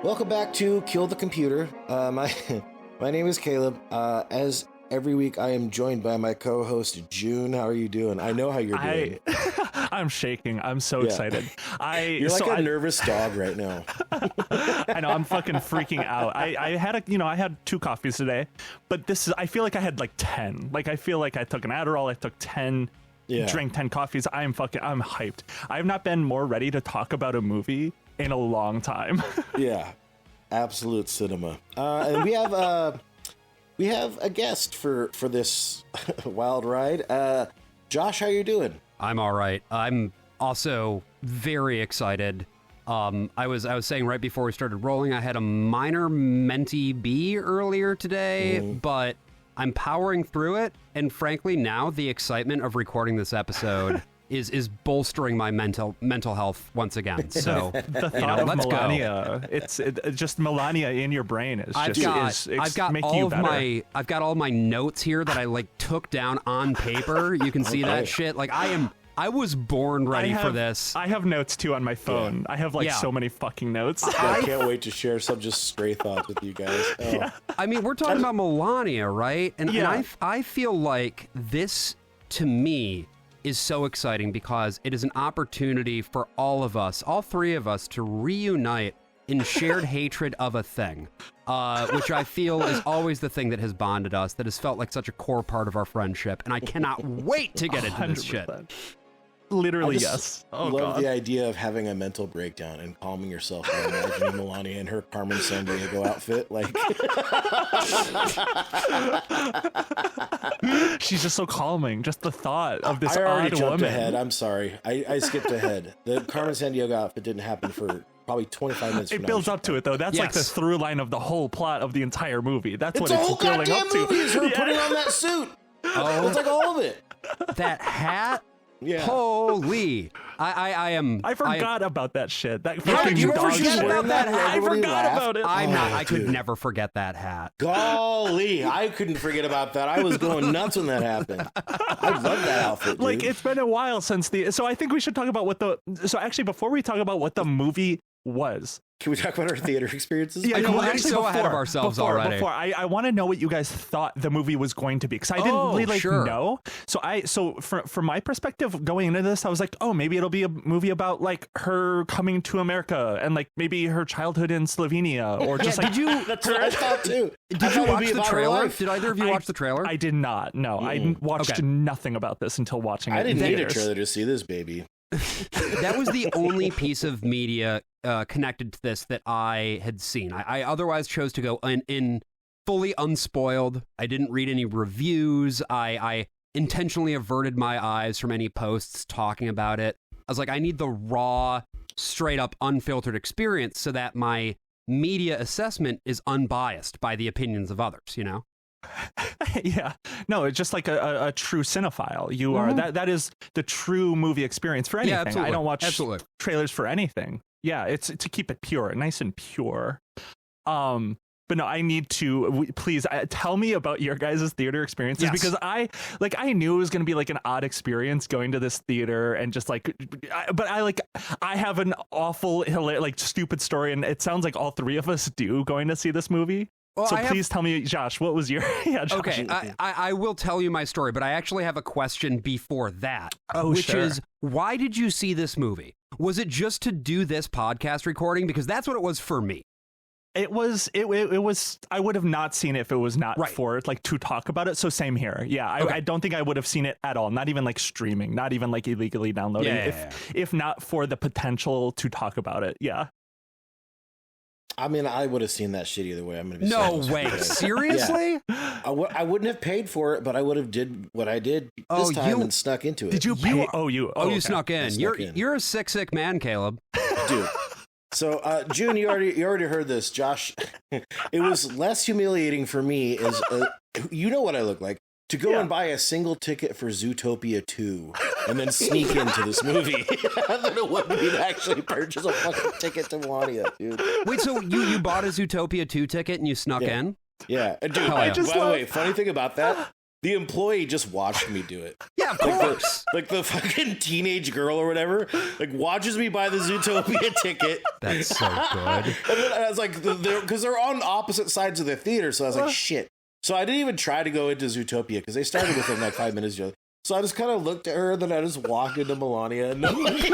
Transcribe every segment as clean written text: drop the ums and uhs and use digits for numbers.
Welcome back to Kill the Computer. My name is Caleb. As every week, I am joined by my co-host June. How are you doing? I know how you're doing. I'm shaking. I'm so excited. You're like a nervous dog right now. I know. I'm fucking freaking out. I had 2 coffees today, but I feel like I had like 10. Like I feel like I took an Adderall. I took 10. Drank 10 coffees. I'm hyped. I have not been more ready to talk about a movie in a long time. Yeah, absolute cinema. And we have a guest for this wild ride. Josh, how you doing? I'm all right. I'm also very excited. I was saying right before we started rolling, I had a minor Menti B earlier today, but I'm powering through it. And frankly, now the excitement of recording this episode is bolstering my mental health once again. So the thought of Melania, it's just Melania in your brain is I've got all my notes here that I like took down on paper. You can see that shit. Like I was born ready for this. I have notes too on my phone. I have so many fucking notes. I can't wait to share some just stray thoughts with you guys. Oh. Yeah. I mean, we're talking about Melania, right? And I feel like this, to me, is so exciting because it is an opportunity for all of us, all 3 of us, to reunite in shared hatred of a thing, which I feel is always the thing that has bonded us, that has felt like such a core part of our friendship. And I cannot wait to get into this 100%. shit. I Literally, yes. Oh, love God. the idea of having a mental breakdown and calming yourself by imagining Melania in her Carmen Sandiego outfit. Like, she's just so calming. Just the thought of this I already odd jumped woman. ahead. I'm sorry. I skipped ahead. The Carmen Sandiego outfit didn't happen for probably 25 minutes. It builds up to it, though. That's like the through line of the whole plot of the entire movie. That's what the it's whole building goddamn up to. movie is her putting on that suit. Oh, It's like all of it. that hat. Yeah. Holy! I forgot about that shit. That How fucking did you dog forget shit. about that hat? I Everybody forgot laughed. about it. I could dude. never forget that hat. Golly, I couldn't forget about that. I was going nuts when that happened. I love that outfit, dude. Like, it's been a while since so I think we should talk about so actually before we talk about what the movie was. Can we talk about our theater experiences? I know, we're getting so ahead of ourselves already. I want to know what you guys thought the movie was going to be, because I didn't really know. So from my perspective going into this, I was like, oh, maybe it'll be a movie about like her coming to America and like maybe her childhood in Slovenia, or just like That's what I thought too. Did you watch the trailer? Did either of you watch the trailer? I did not. No, I watched nothing about this until watching it. I didn't in need a theaters. trailer to see this baby. That was the only piece of media connected to this that I had seen. I otherwise chose to go in fully unspoiled. I didn't read any reviews. I intentionally averted my eyes from any posts talking about it. I was like, I need the raw, straight up, unfiltered experience so that my media assessment is unbiased by the opinions of others, you know? Yeah, no, it's just like a true cinephile. You are that is the true movie experience for anything. Absolutely. I don't watch Absolutely. trailers for anything. Yeah, it's to keep it pure, nice and pure. But no, I need to please tell me about your guys' theater experiences, because I knew it was going to be like an odd experience going to this theater and just like, I have an awful like stupid story, and it sounds like all 3 of us do going to see this movie. Well, so please tell me, Josh, what was your... Josh. Okay, I will tell you my story, but I actually have a question before that, which is, why did you see this movie? Was it just to do this podcast recording? Because that's what it was for me. It was, I would have not seen it if it was not for like to talk about it. So same here. Yeah, I don't think I would have seen it at all. Not even like streaming, not even like illegally downloading, if not for the potential to talk about it. Yeah. I mean, I would have seen that shit either way. I'm gonna be no way. Seriously? Yeah. I wouldn't have paid for it, but I would have did what I did this time and snuck into it. Did you pay? You snuck in. You're a sick man, Caleb. Dude. So, June, you already heard this. Josh, it was less humiliating for me as you know what I look like. To go and buy a single ticket for Zootopia 2 and then sneak into this movie. than it would be to actually purchase a fucking ticket to Melania, dude. Wait, so you bought a Zootopia 2 ticket and you snuck in? Yeah. Dude, by the way, funny thing about that, the employee just watched me do it. Yeah, of course. Like the fucking teenage girl or whatever, like watches me buy the Zootopia ticket. That's so good. And then I was like, because they're on opposite sides of the theater, so I was like, shit. So I didn't even try to go into Zootopia because they started within like 5 minutes ago. So I just kind of looked at her, and then I just walked into Melania, and nobody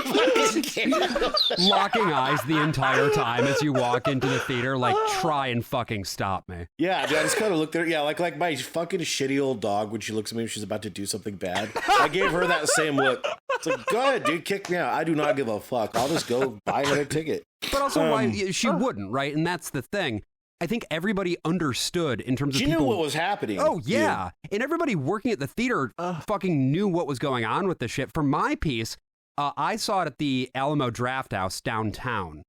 locking eyes the entire time as you walk into the theater, like, try and fucking stop me. Yeah, dude, I just kind of looked at her. Yeah, like my fucking shitty old dog when she looks at me when she's about to do something bad. I gave her that same look. It's like, go ahead, dude, kick me out. I do not give a fuck. I'll just go buy another ticket. But also, why she wouldn't, right? And that's the thing. I think everybody understood in terms of she people... knew what was happening. Oh, yeah. And everybody working at the theater fucking knew what was going on with this shit. For my piece, I saw it at the Alamo Draft House downtown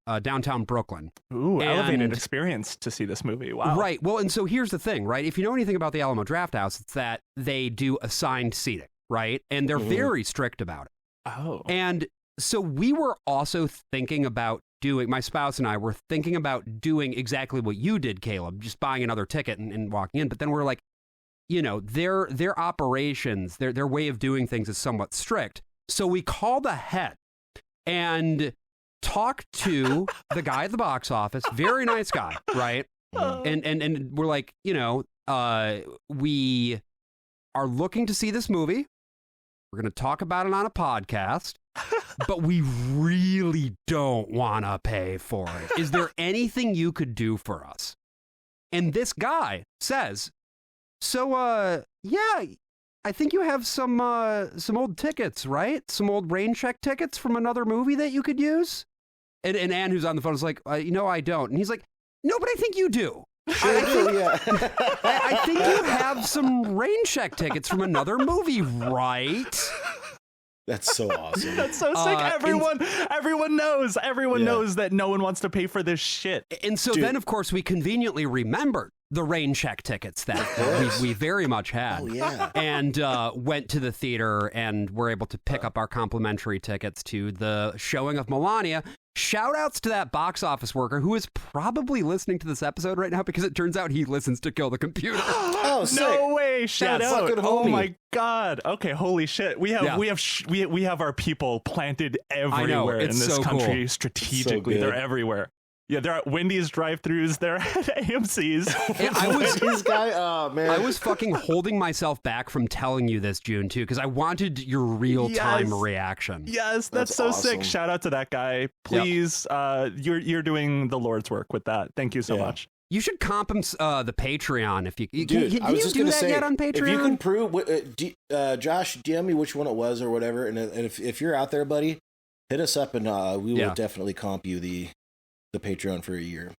Brooklyn. Ooh, elevated experience to see this movie. Wow. Right. Well, and so here's the thing, right? If you know anything about the Alamo Draft House, it's that they do assigned seating, right? And they're very strict about it. Oh. And so we were also thinking about my spouse and I were thinking about doing exactly what you did, Caleb, just buying another ticket and walking in. But then we're like, you know, their operations, their way of doing things is somewhat strict. So we called ahead and talked to the guy at the box office, very nice guy, right? And we're like, you know, we are looking to see this movie. We're going to talk about it on a podcast. But we really don't want to pay for it. Is there anything you could do for us? And this guy says, so, yeah, I think you have some old tickets, right? Some old rain check tickets from another movie that you could use? And Anne, who's on the phone, is like, no, I don't. And he's like, no, but I think you do. I think you have some rain check tickets from another movie, right? That's so awesome. That's so sick. Everyone knows. Everyone knows that no one wants to pay for this shit. And so then, of course, we conveniently remembered the rain check tickets that we very much had. Oh, yeah. And went to the theater and were able to pick up our complimentary tickets to the showing of Melania. Shout outs to that box office worker who is probably listening to this episode right now because it turns out he listens to Kill the Computer. Oh, sick. No way! Shout out! Oh homie. My god! Okay, holy shit! We have our people planted everywhere in this country cool. strategically. So they're everywhere. Yeah, they're at Wendy's drive-thrus. They're at AMC's. I was fucking holding myself back from telling you this, June, too, because I wanted your real-time reaction. Yes, that's so awesome. Sick. Shout out to that guy. Please, you're doing the Lord's work with that. Thank you so much. You should comp him the Patreon if you can. Dude, can you do that yet on Patreon? If you can prove, Josh, DM me which one it was or whatever, and if you're out there, buddy, hit us up and we will definitely comp you the Patreon for a year.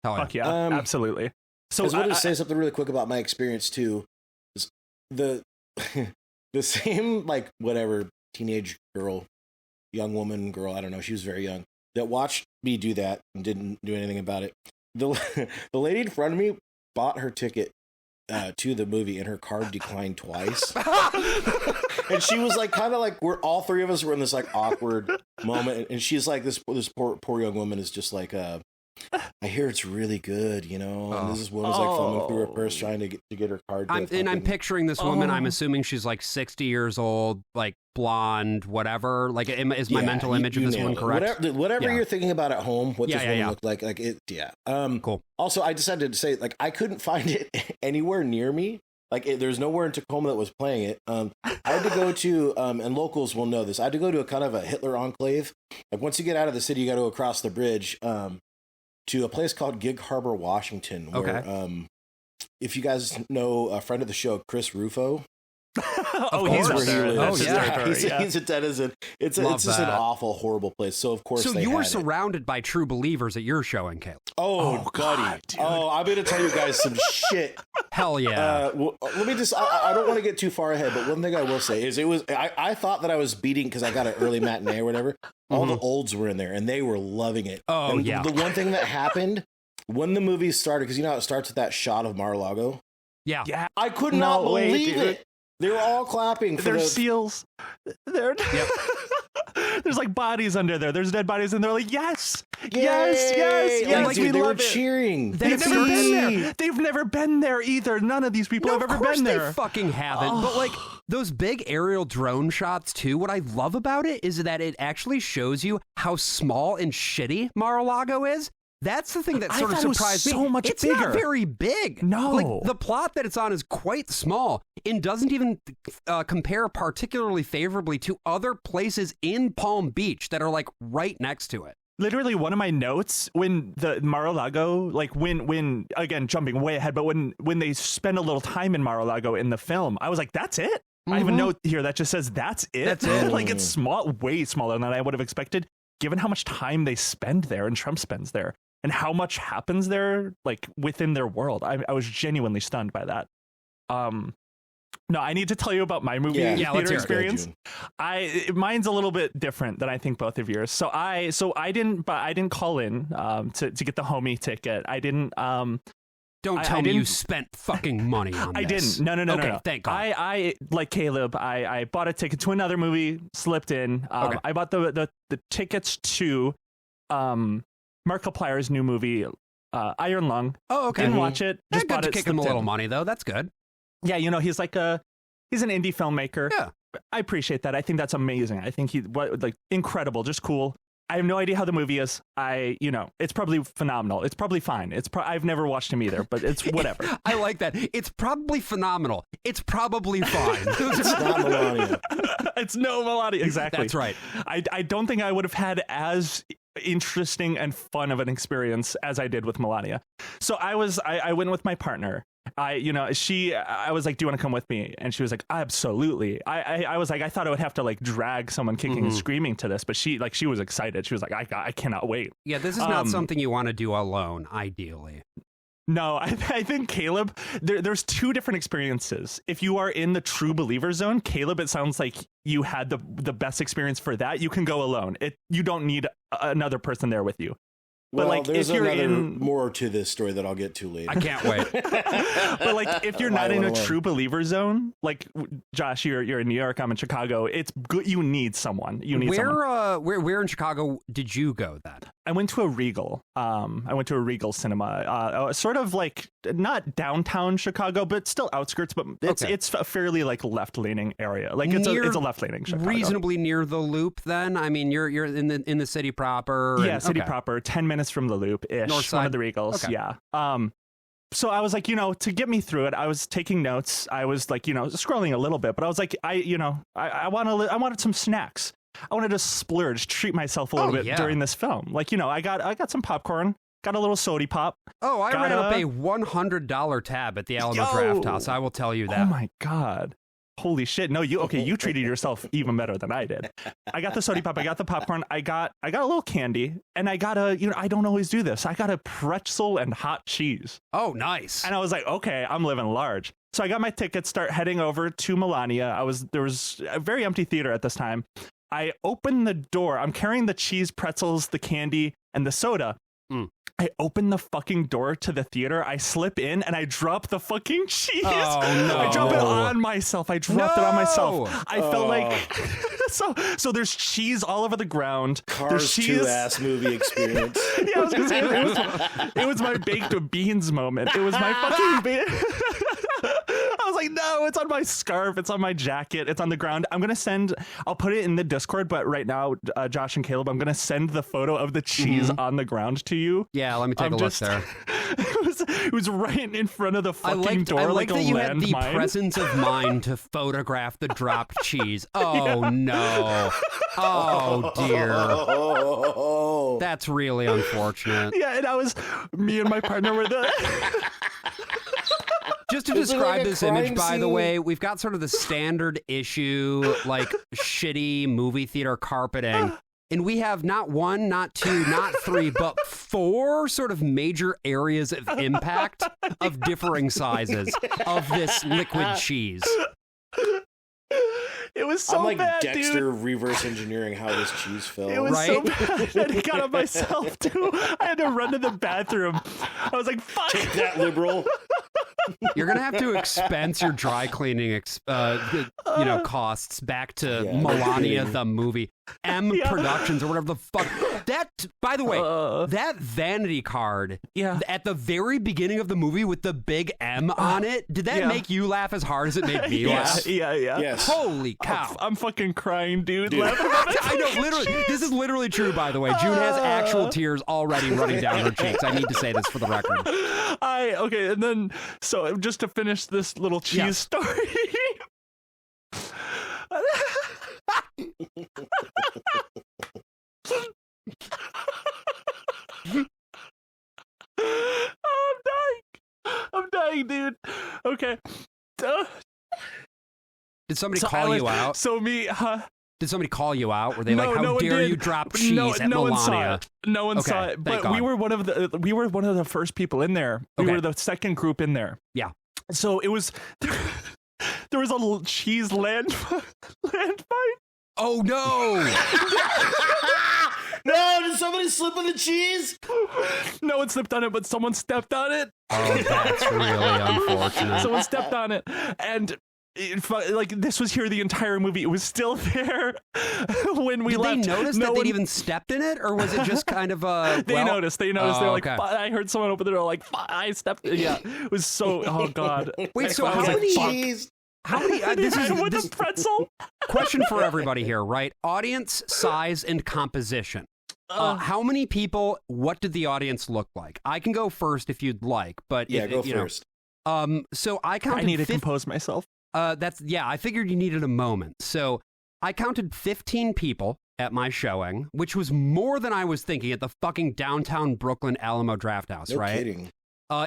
Fuck yeah, absolutely. So I just wanted to say something really quick about my experience too. The same like whatever teenage girl, young woman, girl, I don't know, she was very young, that watched me do that and didn't do anything about it. The lady in front of me bought her ticket to the movie and her card declined twice. And she was like, kind of like, we're all three of us were in this like awkward moment. And she's like, this poor young woman is just like, I hear it's really good, you know. And this woman's like fumbling through her purse trying to get her card. I'm picturing this woman. I'm assuming she's like 60 years old, like blonde, whatever. Like, is my mental image of this one correct? Whatever you're thinking about at home, what this woman looked like it. Yeah. Cool. Also, I decided to say, like, I couldn't find it anywhere near me. Like, there's nowhere in Tacoma that was playing it. I had to go to, and locals will know this, I had to go to a kind of a Hitler enclave. Like, once you get out of the city, you got to go across the bridge to a place called Gig Harbor, Washington, where, if you guys know a friend of the show, Chris Rufo. He's where he lives. He's a denizen. It's just an awful, horrible place. So of course, you were surrounded by true believers at your showing, Caleb. Oh, buddy. I'm going to tell you guys some shit. Hell yeah. Let me just. I don't want to get too far ahead, but one thing I will say is I thought that I was beating because I got an early matinee or whatever. All the olds were in there and they were loving it. Oh, and yeah. The one thing that happened when the movie started, because you know how it starts with that shot of Mar-a-Lago. Yeah. I could not believe it. They were all clapping for They're seals. They're There's like bodies under there. There's dead bodies, and they're like, yes, Yay! yes. Like, dude, they were cheering. They've never been there. They've never been there either. None of these people have ever been there. They fucking haven't. But like those big aerial drone shots too. What I love about it is that it actually shows you how small and shitty Mar-a-Lago is. That's the thing that sort of surprised me. So much it's bigger. Not very big. No, like the plot that it's on is quite small and doesn't even compare particularly favorably to other places in Palm Beach that are like right next to it. Literally, one of my notes when the Mar-a-Lago, like when again jumping way ahead, but when they spend a little time in Mar-a-Lago in the film, I was like, that's it. I have a note here that just says that's it. That's it. Like it's small, way smaller than I would have expected, given how much time they spend there and Trump spends there. And how much happens there, like within their world. I was genuinely stunned by that. No, I need to tell you about my movie theater experience. Mine's a little bit different than I think both of yours. So I didn't call in to get the homie ticket. I didn't. Don't tell me you spent fucking money on this. I didn't. No. Okay, no. Thank God. I like Caleb. I bought a ticket to another movie. Slipped in. I bought the tickets to Markiplier's new movie, Iron Lung. Oh, okay. Didn't watch it. Just good bought to it. Kick him a little money though. That's good. Yeah, you know, he's an indie filmmaker. Yeah, I appreciate that. I think that's amazing. I think incredible, just cool. I have no idea how the movie is. It's probably phenomenal. It's probably fine. I've never watched him either, but it's whatever. I like that. It's probably phenomenal. It's probably fine. It's not Melania. It's no Melania. Exactly. That's right. I don't think I would have had as interesting and fun of an experience as I did with Melania. So I went with my partner. I was like, do you want to come with me? And she was like, absolutely. I was like, I thought I would have to like drag someone kicking and screaming to this, but she was excited. She was like, I cannot wait. Yeah, this is not something you want to do alone, ideally. No, I think Caleb, there's two different experiences. If you are in the true believer zone, Caleb, it sounds like you had the best experience for that. You can go alone. You don't need another person there with you. Well, but like, there's if you're more to this story that I'll get to later. I can't wait. But like, if you're not in a true believer zone, like Josh, you're in New York, I'm in Chicago. It's good. You need someone. Someone. Where in Chicago did you go then? I went to a Regal. I went to a Regal cinema, sort of like not downtown Chicago, but still outskirts. But it's a fairly like left leaning area. Like it's a left leaning Chicago. Reasonably near the Loop. Then I mean, you're in the city proper. Yeah, city proper. 10 minutes from the Loop ish. North side. One of the Regals. Okay. Yeah. So I was like, to get me through it, I was taking notes. I was like, scrolling a little bit, but I was like, I wanted some snacks. I wanted to splurge, treat myself a little bit during this film. Like, I got some popcorn, got a little sody pop. Oh, I ran up a $100 tab at the Alamo Draft House. I will tell you that. Oh my God. Holy shit. No, you treated yourself even better than I did. I got the sody pop, I got the popcorn, I got a little candy, and I got I don't always do this. I got a pretzel and hot cheese. Oh, nice. And I was like, okay, I'm living large. So I got my ticket, start heading over to Melania. There was a very empty theater at this time. I open the door. I'm carrying the cheese, pretzels, the candy, and the soda. I open the fucking door to the theater. I slip in and I drop the fucking cheese. Oh, no. I drop it on myself. I dropped it on myself. I felt like so there's cheese all over the ground. Cars 2 ass movie experience. Yeah, I was gonna say it was my baked beans moment. It was my fucking I was like, no, it's on my scarf, it's on my jacket, it's on the ground. I'll put it in the Discord, but right now, Josh and Caleb, I'm gonna send the photo of the cheese on the ground to you. Yeah, let me take a look there. It was right in front of the fucking door, I like that you had the mine. presence of mind to photograph the dropped cheese. Oh no. Oh dear. That's really unfortunate. Yeah, and me and my partner were the Just to describe this image, by the way, we've got sort of the standard issue, like shitty movie theater carpeting. And we have not one, not two, not three, but 4 sort of major areas of impact of differing sizes of this liquid cheese. It was so I'm like bad, Dexter dude. reverse engineering how this cheese fell. It was so bad. I got on myself too. I had to run to the bathroom. I was like, "Fuck Take that, liberal." You're gonna have to expense your dry cleaning, costs back to Melania the movie. M Productions or whatever the fuck. That, by the way, that vanity card at the very beginning of the movie with the big M on it, did that make you laugh as hard as it made me laugh? Yeah. Yes. Holy cow. I'm fucking crying, dude. I know, literally. This is literally true, by the way. June has actual tears already running down her cheeks. I need to say this for the record. Okay, and then, so just to finish this little cheese story. I'm dying, dude. Okay. Did somebody call you out? Did somebody call you out? Were they like, "How dare you drop cheese at Melania"? No one saw it. But we were one of the first people in there. We were the second group in there. Yeah. So it was there was a cheese landmine. Oh no! No, did somebody slip on the cheese? No one slipped on it, but someone stepped on it. Oh, that's really unfortunate. Someone stepped on it, and like this was here the entire movie. It was still there when we left. Did they notice that they'd even stepped in it, or was it just kind of They noticed. They're like, okay. I heard someone open the door. Like, I stepped. Yeah, it was so. Oh god. Wait, so How many cheese? How many? This is with a pretzel. Question for everybody here, right? Audience size and composition. How many people? What did the audience look like? I can go first if you'd like, but Go first. So I counted. I need to compose myself. I figured you needed a moment. So I counted 15 people at my showing, which was more than I was thinking at the fucking downtown Brooklyn Alamo Draft House, right? Kidding.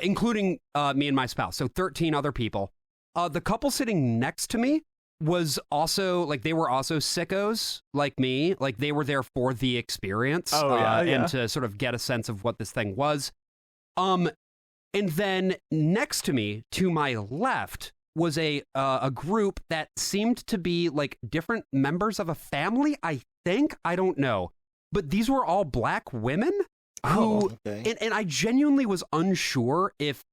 Including me and my spouse. So 13 other people. The couple sitting next to me was also like, they were also sickos like me. Like they were there for the experience and to sort of get a sense of what this thing was. And then next to me, to my left, was a group that seemed to be like different members of a family, I think. I don't know. But these were all black women who, and I genuinely was unsure if,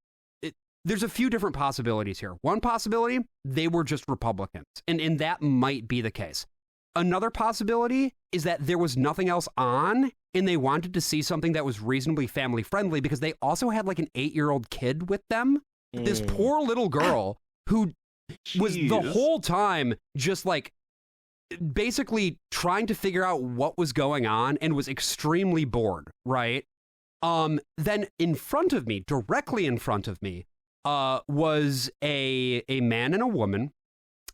there's a few different possibilities here. One possibility, they were just Republicans, and that might be the case. Another possibility is that there was nothing else on, and they wanted to see something that was reasonably family friendly because they also had like an 8-year-old kid with them. This poor little girl who was the whole time just like basically trying to figure out what was going on and was extremely bored, right? Then in front of me, directly in front of me, was a man and a woman.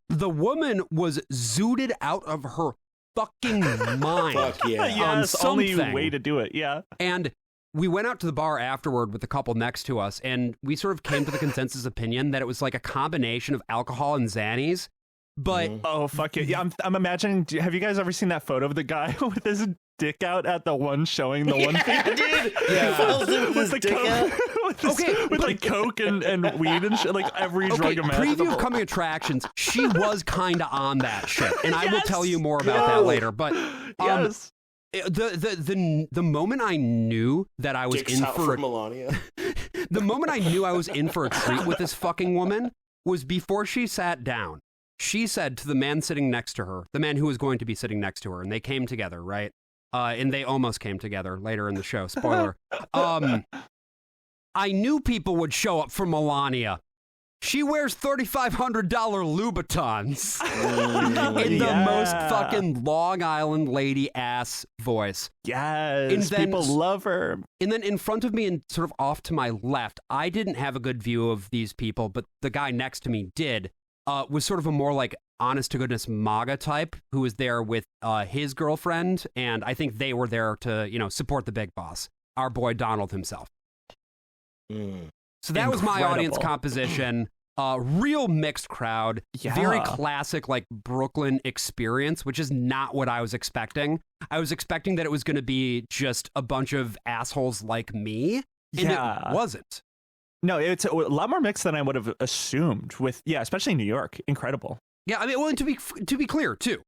The woman was zooted out of her fucking mind. Fuck yeah. Yes, only way to do it. Yeah. And we went out to the bar afterward with the couple next to us, and we sort of came to the consensus opinion that it was like a combination of alcohol and Xannies. But oh fuck it. Yeah, I'm imagining. Have you guys ever seen that photo of the guy with his dick out at the one showing the one thing? Dude. Yeah. With the coke, with like coke and weed and shit, like every drug imaginable. Preview of coming attractions. She was kind of on that shit, and I will tell you more about that later. But yes. The moment I knew that I was Dicks in out for Melania. the moment I knew I was in for a treat with this fucking woman was before she sat down. She said to the man sitting next to her, the man who was going to be sitting next to her, and they came together, right? And they almost came together later in the show. Spoiler. I knew people would show up for Melania. She wears $3,500 Louboutins in the most fucking Long Island lady ass voice. Yes, and then, people love her. And then in front of me and sort of off to my left, I didn't have a good view of these people, but the guy next to me did. Was sort of a more like honest to goodness MAGA type who was there with his girlfriend, and I think they were there to support the big boss, our boy Donald himself. So that was my audience composition. Real mixed crowd, very classic like Brooklyn experience, which is not what I was expecting. I was expecting that it was going to be just a bunch of assholes like me, and it wasn't. No, it's a lot more mixed than I would have assumed with, especially New York. Incredible. Yeah, I mean, well, and to be clear, too,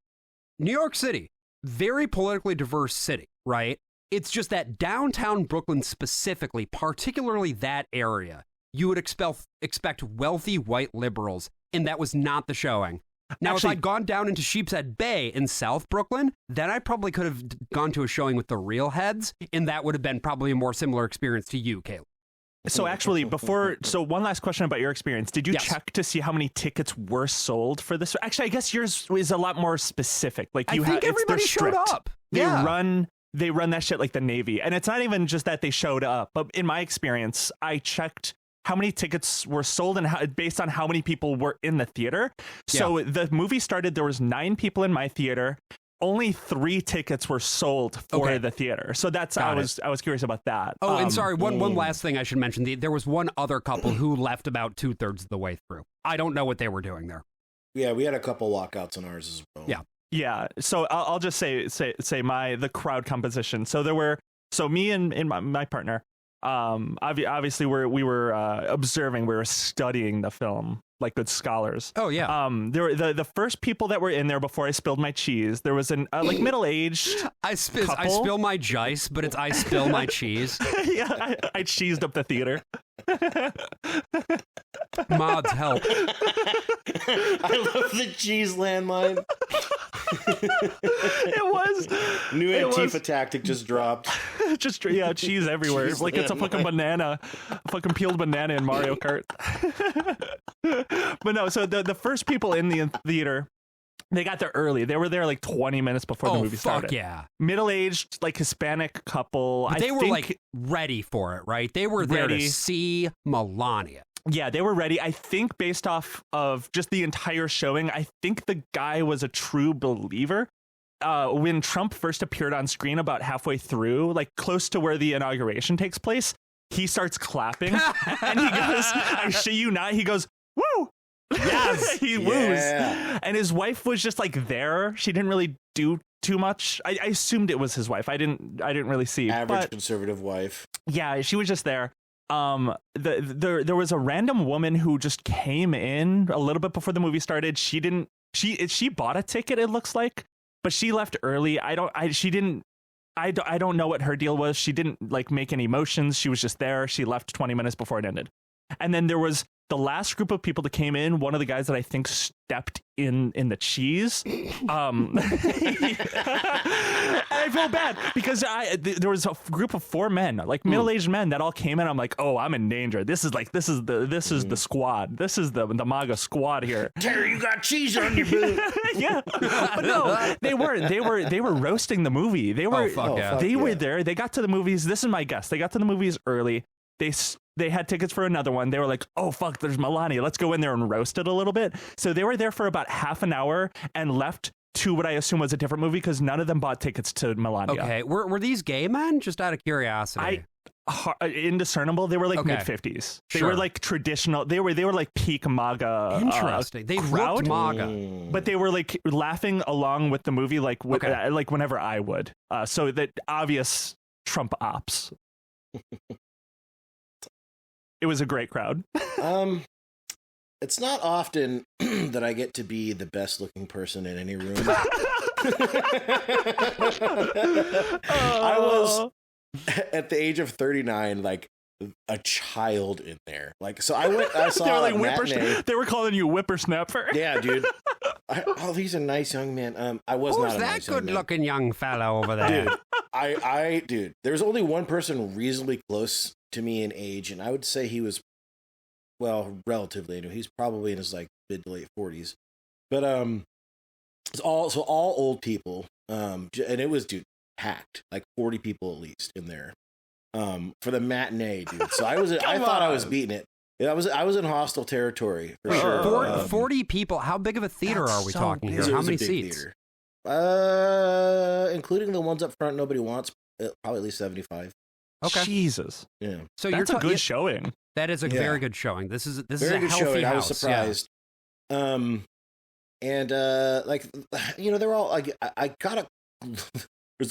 New York City, very politically diverse city, right? It's just that downtown Brooklyn specifically, particularly that area, you would expect wealthy white liberals, and that was not the showing. Now, Actually, if I'd gone down into Sheepshead Bay in South Brooklyn, then I probably could have gone to a showing with the real heads, and that would have been probably a more similar experience to you, Caleb. So actually, so one last question about your experience. Did you Yes. check to see how many tickets were sold for this? Actually, I guess yours is a lot more specific. Like you I think they're everybody showed strict. up. They Yeah. run that shit like the Navy. And it's not even just that they showed up, but in my experience, I checked how many tickets were sold and based on how many people were in the theater. So the movie started, there was 9 people in my theater. Only 3 tickets were sold for the theater. So that's I was curious about that. Oh, and sorry, one last thing I should mention. There was one other couple who left about 2/3 of the way through. I don't know what they were doing there. Yeah, we had a couple walkouts in ours as well. Yeah. Yeah, so I'll just say the crowd composition. So there were me and my partner. Obviously we were observing, we were studying the film like good scholars. Oh yeah. There were the first people that were in there before I spilled my cheese. There was an like middle-aged. I spill my jice, but it's I spill my cheese. Yeah, I cheesed up the theater. Mods help. I love the cheese landmine. It was New Antifa tactic just dropped. just cheese everywhere. It's like it's a fucking banana, a fucking peeled banana in Mario Kart. But no, so the first people in the theater, they got there early. They were there like 20 minutes before the movie started. Yeah. Middle-aged, like Hispanic couple. But they were like ready for it, right? They were there to see Melania. Yeah, they were ready. I think based off of just the entire showing, I think the guy was a true believer. When Trump first appeared on screen about halfway through, like close to where the inauguration takes place, he starts clapping and he goes, I shit you not, he goes, woo! Yes, he woos. And his wife was just like there. She didn't really do too much. I assumed it was his wife. I didn't really see. Average conservative wife. Yeah, she was just there. There was a random woman who just came in a little bit before the movie started. She bought a ticket, it looks like, but she left early. I don't know what her deal was. She didn't like make any motions. She was just there. She left 20 minutes before it ended. And then there was the last group of people that came in. One of the guys that I think stepped in the cheese. I feel bad because there was a group of 4 men, like middle-aged men, that all came in. I'm like, oh, I'm in danger. This is the squad. This is the MAGA squad here. Terry, you got cheese on your boot. Yeah, but no, they weren't. They were roasting the movie. They were. They were there. They got to the movies. This is my guess. They got to the movies early. They had tickets for another one. They were like, oh, fuck, there's Melania. Let's go in there and roast it a little bit. So they were there for about half an hour and left to what I assume was a different movie because none of them bought tickets to Melania. Okay. Were these gay men? Just out of curiosity. Indiscernible. They were like mid-50s. They were like traditional. They were like peak MAGA. Interesting. They crowd, looked MAGA. but they were like laughing along with the movie, like like whenever I would. So that obvious Trump ops. It was a great crowd. It's not often that I get to be the best looking person in any room. I was at the age of 39, like a child in there. Like, so I saw they were like matinee. They were calling you whippersnapper. Yeah, dude. He's a nice young man. I was not a nice young man. Who's that good-looking young fella over there? Dude, dude, there's only one person reasonably close to me in age, and I would say he was, well, relatively new. He's probably in his like mid to late 40s. But it's all old people. And it was, dude, packed, like 40 people at least in there. For the matinee, dude. So I thought I was beating it. I was in hostile territory for sure. 40 people. How big of a theater are we talking here? How many seats? Theater. Including the ones up front nobody wants, probably at least 75. Okay. Jesus. Yeah. So that's a good showing. That is a very good showing. This is a very good healthy showing. house. I was surprised. Yeah. Like, you know, they're all like, I gotta.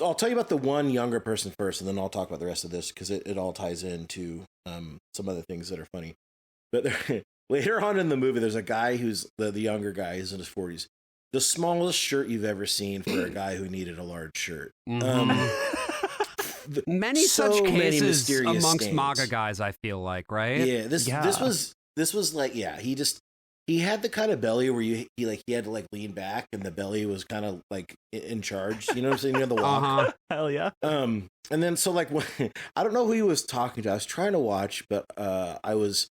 I'll tell you about the one younger person first, and then I'll talk about the rest of this because it all ties into some other things that are funny. But later on in the movie, there's a guy who's the younger guy. He's in his 40s. The smallest shirt you've ever seen for a guy who needed a large shirt. Many such cases amongst stains. MAGA guys, I feel like, right? Yeah, this was like, yeah, he he had the kind of belly where he had to like lean back and the belly was kind of like in charge. You know what I'm saying? Near the walk. Hell yeah. And then so like I don't know who he was talking to. I was trying to watch, but I was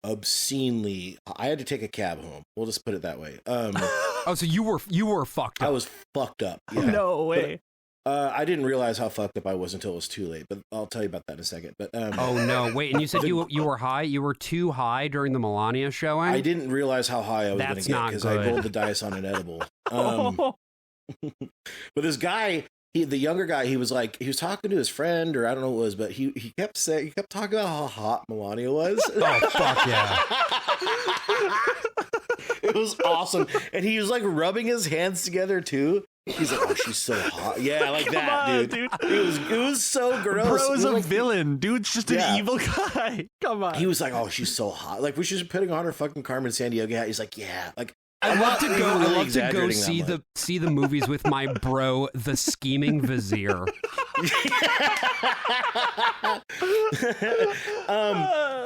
obscenely. I had to take a cab home. We'll just put it that way. Oh, so you were fucked up. I was fucked up. Yeah. No way. But, I didn't realize how fucked up I was until it was too late. But I'll tell you about that in a second. But oh no, wait! And you said you were high. You were too high during the Melania showing. I didn't realize how high I was going to get because I rolled the dice on an edible. But this guy, the younger guy, he was talking to his friend, or I don't know what it was, but he kept talking about how hot Melania was. Oh fuck yeah! It was awesome, and he was like rubbing his hands together too. He's like, "Oh, she's so hot." Yeah, like that, dude. It was so gross. Bro's a like, villain. Dude's just an evil guy. Come on. He was like, "Oh, she's so hot." Like, we should be putting on her fucking Carmen Sandiego hat. He's like, "Yeah." Like, I love to go see the movies with my bro, the scheming vizier.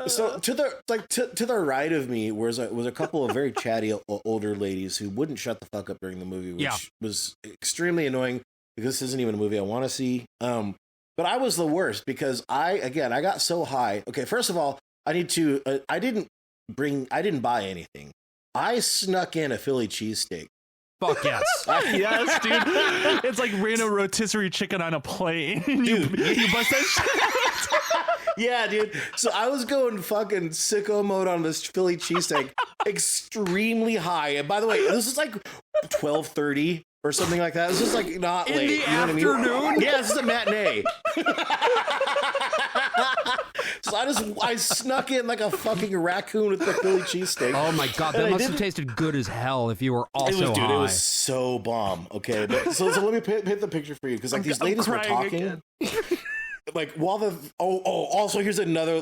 So to the right of me was a couple of very chatty older ladies who wouldn't shut the fuck up during the movie, which was extremely annoying because this isn't even a movie I want to see. But I was the worst because I got so high. Okay, first of all, I didn't buy anything. I snuck in a Philly cheesesteak. Fuck yes. Yes, dude. It's like random rotisserie chicken on a plane. You bust that shit. Yeah, dude. So I was going fucking sicko mode on this Philly cheesesteak, extremely high. And by the way, this is like 12:30 or something like that. This is like not in late. The afternoon? What I mean? Yeah, this is a matinee. So I snuck in like a fucking raccoon with the Philly cheesesteak. Oh my god, that must have tasted good as hell if you were also high. It was so bomb. Okay, but so let me paint the picture for you because like these ladies were talking. Like while also here's another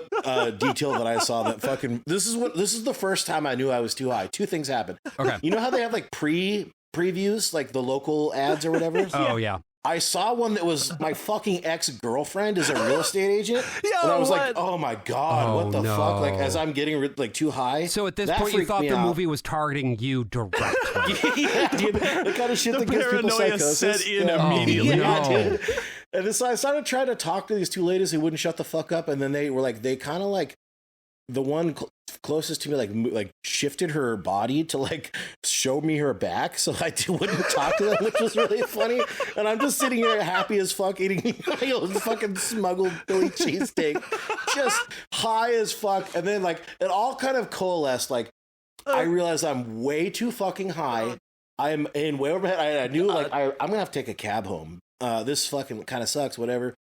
detail that I saw that fucking this is the first time I knew I was too high. Two things happened. Okay, you know how they have like previews, like the local ads or whatever? Oh yeah. I saw one that was my fucking ex-girlfriend is a real estate agent. And I was like, oh my God, what the fuck? Like, as I'm getting like too high. So at this point, you thought the movie was targeting you directly. Yeah, dude. The kind of shit that gives people psychosis. Set in immediately. Dude. And so I started trying to talk to these two ladies who wouldn't shut the fuck up. And then they were like, they kind of like, the one closest to me like shifted her body to like show me her back so I wouldn't talk to them, which was really funny. And I'm just sitting here happy as fuck eating fucking smuggled Philly cheesesteak, just high as fuck. And then like it all kind of coalesced. Like I realized I'm way too fucking high. I'm in way over my head. I knew like I'm gonna have to take a cab home. This fucking kind of sucks. Whatever.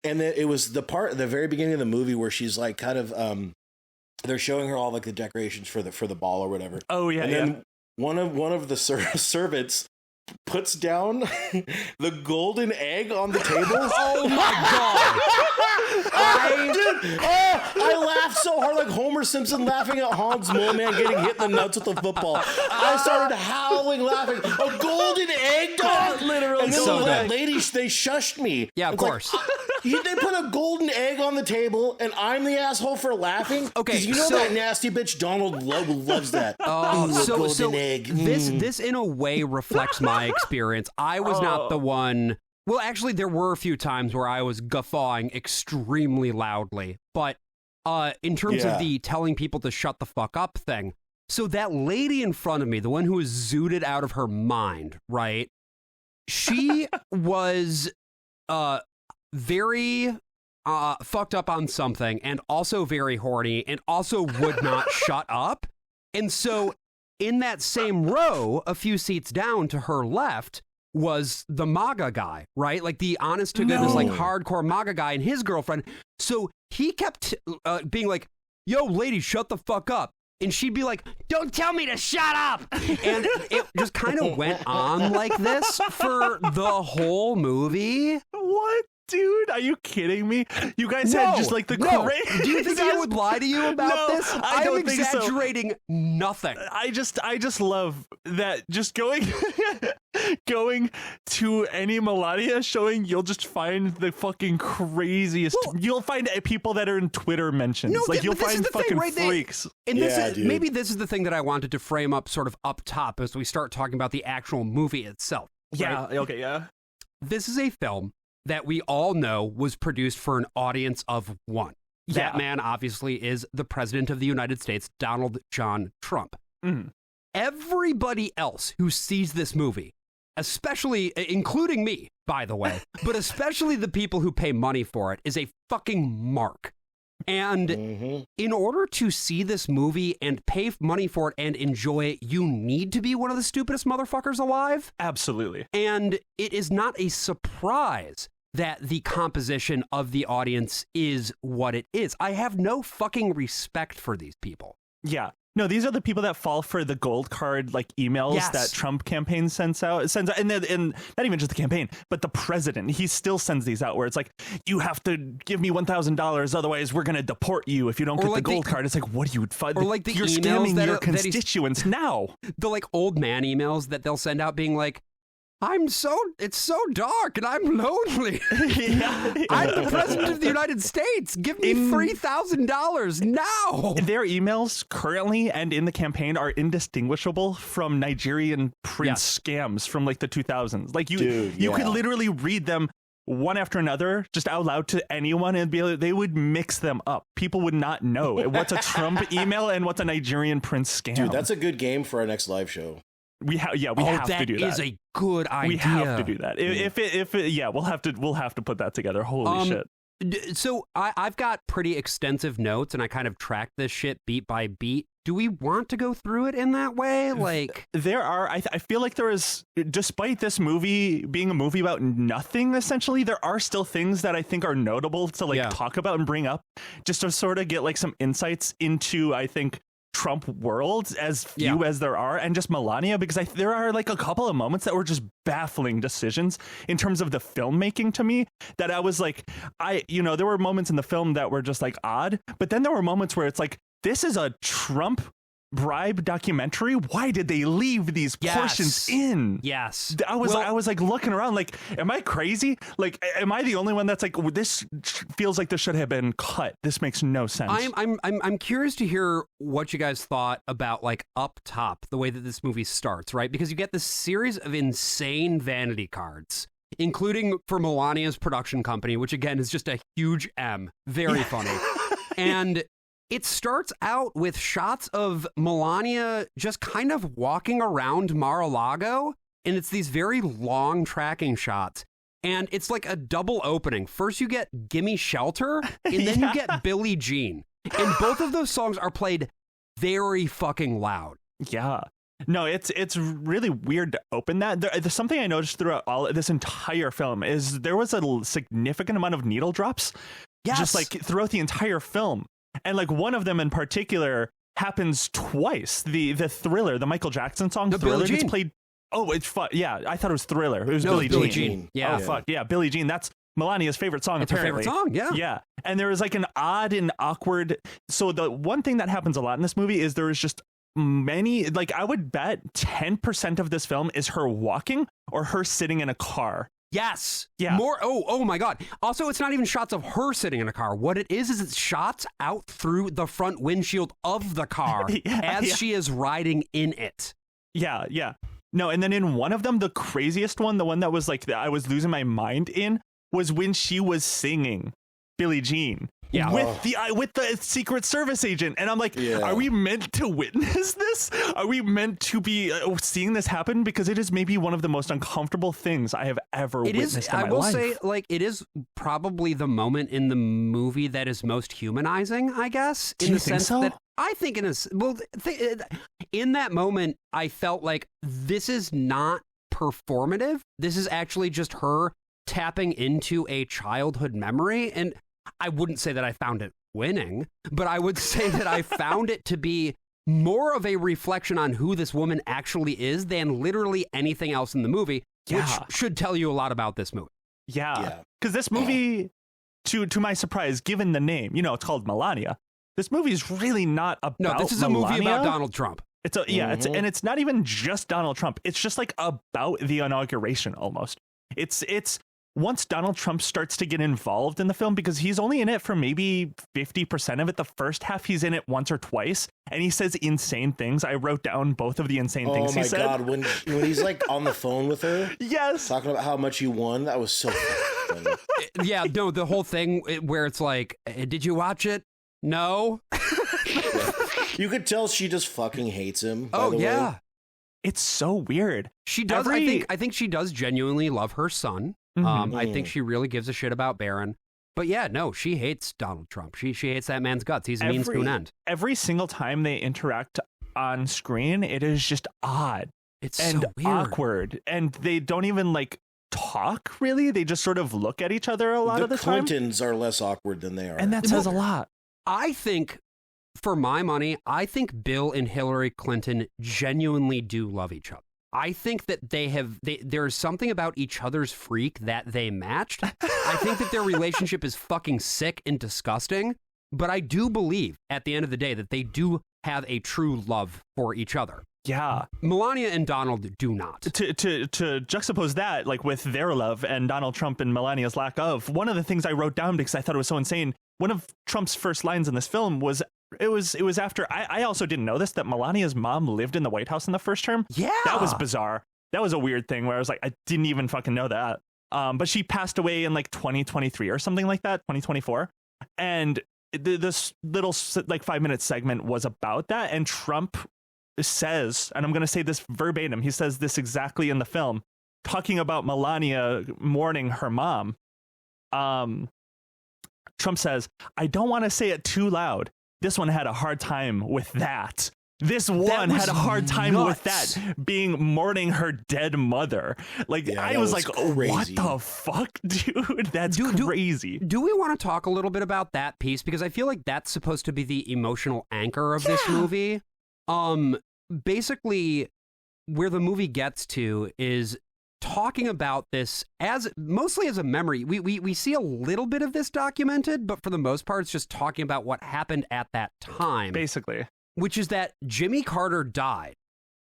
And then it was the part at the very beginning of the movie where she's like kind of they're showing her all like the decorations for the ball or whatever. Oh yeah. And then one of the servants puts down the golden egg on the table. Oh my god. I laughed so hard like Homer Simpson laughing at Hans Moleman getting hit in the nuts with the football. I started howling laughing. A golden egg, dog! Literally. And then so the good. ladies, they shushed me. Yeah, of course. They put a golden egg on the table, and I'm the asshole for laughing. Okay, because you know that nasty bitch Donald loves that. Golden egg. This in a way reflects my experience. I was not the one. Well, actually, there were a few times where I was guffawing extremely loudly, but in terms of the telling people to shut the fuck up thing. So that lady in front of me, the one who was zooted out of her mind, right? She was very fucked up on something and also very horny and also would not shut up. And so in that same row, a few seats down to her left, was the MAGA guy, right? Like the honest to goodness, like hardcore MAGA guy and his girlfriend. So he kept being like, yo, lady, shut the fuck up. And she'd be like, don't tell me to shut up. And it just kind of went on like this for the whole movie. What? Dude, are you kidding me? You guys had just like the crazy. Do you think I would lie to you about this? I don't think so. I'm exaggerating nothing. I just love that. Just going to any Melania showing, you'll just find the fucking craziest. You'll find people that are in Twitter mentions. No, you'll find fucking thing, right? freaks. And maybe this is the thing that I wanted to frame up sort of up top as we start talking about the actual movie itself. Yeah. Right? Okay. Yeah. This is a film that we all know was produced for an audience of one. That man obviously is the president of the United States, Donald John Trump. Mm-hmm. Everybody else who sees this movie, especially, including me, by the way, but especially the people who pay money for it, is a fucking mark. And in order to see this movie and pay money for it and enjoy it, you need to be one of the stupidest motherfuckers alive. Absolutely. And it is not a surprise that the composition of the audience is what it is. I have no fucking respect for these people. Yeah. No, these are the people that fall for the gold card like emails that Trump campaign sends out, and not even just the campaign, but the president. He still sends these out where it's like, you have to give me $1,000, otherwise we're going to deport you if you don't get the gold card. It's like, what do you find? Or like you're scamming your constituents now. The like old man emails that they'll send out being like, it's so dark and I'm lonely. I'm the president of the United States. Give me $3,000 now. Their emails currently and in the campaign are indistinguishable from Nigerian prince scams from like the 2000s. Like you could literally read them one after another just out loud to anyone and be like, they would mix them up. People would not know what's a Trump email and what's a Nigerian prince scam. Dude, that's a good game for our next live show. We have to do that. That is a good idea. We have to do that. We'll have to put that together. Holy shit. So I've got pretty extensive notes and I kind of tracked this shit beat by beat. Do we want to go through it in that way? Like there are, I feel like there is, despite this movie being a movie about nothing, essentially, there are still things that I think are notable to like talk about and bring up just to sort of get like some insights into, I think, Trump world, as few as there are, and just Melania, because there are like a couple of moments that were just baffling decisions in terms of the filmmaking to me that I was like, there were moments in the film that were just like odd, but then there were moments where it's like, this is a Trump bribe documentary. Why did they leave these portions in? Yes. I was like looking around like, am I crazy? Like, am I the only one that's like, this feels like this should have been cut? This makes no sense. I'm curious to hear what you guys thought about like up top, the way that this movie starts, right? Because you get this series of insane vanity cards, including for Melania's production company, which again is just a huge M. Very funny. And it starts out with shots of Melania just kind of walking around Mar-a-Lago, and it's these very long tracking shots. And it's like a double opening. First you get Gimme Shelter, and then you get Billie Jean. And both of those songs are played very fucking loud. Yeah. No, it's really weird to open that. There's something I noticed throughout this entire film is there was a significant amount of needle drops. Just like throughout the entire film. And like one of them in particular happens twice. The Thriller, the Michael Jackson song, Thriller gets played. Oh, it's fun. Yeah, I thought it was Thriller. It was Billie Jean. Yeah. Oh, fuck. Yeah, Billie Jean. That's Melania's favorite song, apparently. Her favorite song, Yeah. And there was like an odd and awkward. So the one thing that happens a lot in this movie is there is just many, like I would bet 10% of this film is her walking or her sitting in a car. Yes. Yeah. More. Oh my God. Also, it's not even shots of her sitting in a car. What it is it's shots out through the front windshield of the car as she is riding in it. Yeah. Yeah. No. And then in one of them, the craziest one, the one that was like, I was losing my mind in, was when she was singing Billie Jean. Yeah. With the Secret Service agent. And I'm like, are we meant to witness this? Are we meant to be seeing this happen? Because it is maybe one of the most uncomfortable things I have ever witnessed in my life. I will say, like, it is probably the moment in the movie that is most humanizing, I guess. Do you think so? That I think in that moment, I felt like this is not performative. This is actually just her tapping into a childhood memory. And I wouldn't say that I found it winning, but I would say that I found it to be more of a reflection on who this woman actually is than literally anything else in the movie, which should tell you a lot about this movie. Yeah. Because this movie, to my surprise, given the name, it's called Melania. This movie is really not about No, this is a movie about Donald Trump. It's not even just Donald Trump. It's just like about the inauguration almost. It's once Donald Trump starts to get involved in the film, because he's only in it for maybe 50% of it. The first half, he's in it once or twice, and he says insane things. I wrote down both of the insane things he said. Oh my God, when he's like on the phone with her, yes, talking about how much you won, that was so funny. Yeah, no, the whole thing where it's like, did you watch it? No. You could tell she just fucking hates him. Oh, yeah. Way. It's so weird. She does. I think she does genuinely love her son. I think she really gives a shit about Boerman. But yeah, no, she hates Donald Trump. She hates that man's guts. He's a means to an end. Every single time they interact on screen, it is just odd. It's and so weird. Awkward. And they don't even like talk, really. They just sort of look at each other a lot of the time. The Clintons are less awkward than they are. And that says a lot. I think, for my money, I think Bill and Hillary Clinton genuinely do love each other. I think that there's something about each other's freak that they matched. I think that their relationship is fucking sick and disgusting, but I do believe at the end of the day that they do have a true love for each other. Yeah. Melania and Donald do not. To juxtapose that, like with their love and Donald Trump and Melania's lack of, one of the things I wrote down because I thought it was so insane, one of Trump's first lines in this film was, it was after, I also didn't know this, that Melania's mom lived in the White House in the first term. Yeah. That was bizarre. That was a weird thing where I was like, I didn't even fucking know that. But she passed away in like 2023 or something like that, 2024. And this little like 5-minute segment was about that. And Trump says, and I'm going to say this verbatim, he says this exactly in the film, talking about Melania mourning her mom. Trump says, I don't want to say it too loud. This one had a hard time with that. This one had a hard time with that, mourning her dead mother. Like, yeah, I was like, crazy. What the fuck, dude? That's crazy. Do we want to talk a little bit about that piece? Because I feel like that's supposed to be the emotional anchor of this movie. Basically, where the movie gets to is talking about this mostly as a memory. We see a little bit of this documented, but for the most part, it's just talking about what happened at that time. Basically. Which is that Jimmy Carter died,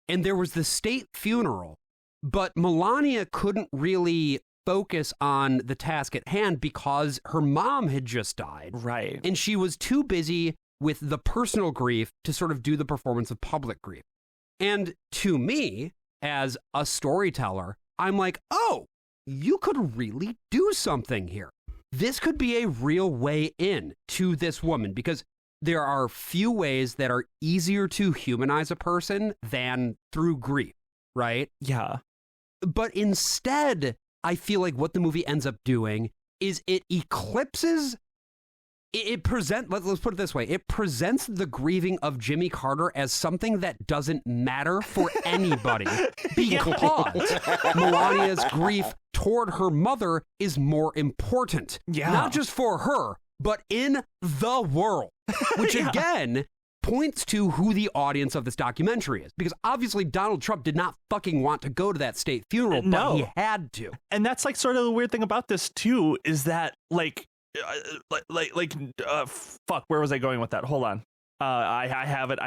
and there was the state funeral, but Melania couldn't really focus on the task at hand because her mom had just died. Right. And she was too busy with the personal grief to sort of do the performance of public grief. And to me, as a storyteller, I'm like, oh, you could really do something here. This could be a real way in to this woman, because there are few ways that are easier to humanize a person than through grief, right? Yeah. But instead, I feel like what the movie ends up doing is it eclipses, let's put it this way, it presents the grieving of Jimmy Carter as something that doesn't matter for anybody because Melania's grief toward her mother is more important. Yeah. Not just for her, but in the world, which again points to who the audience of this documentary is. Because obviously Donald Trump did not fucking want to go to that state funeral, but he had to. And that's like sort of the weird thing about this too, is that fuck, where was I going with that? Hold on. I have it.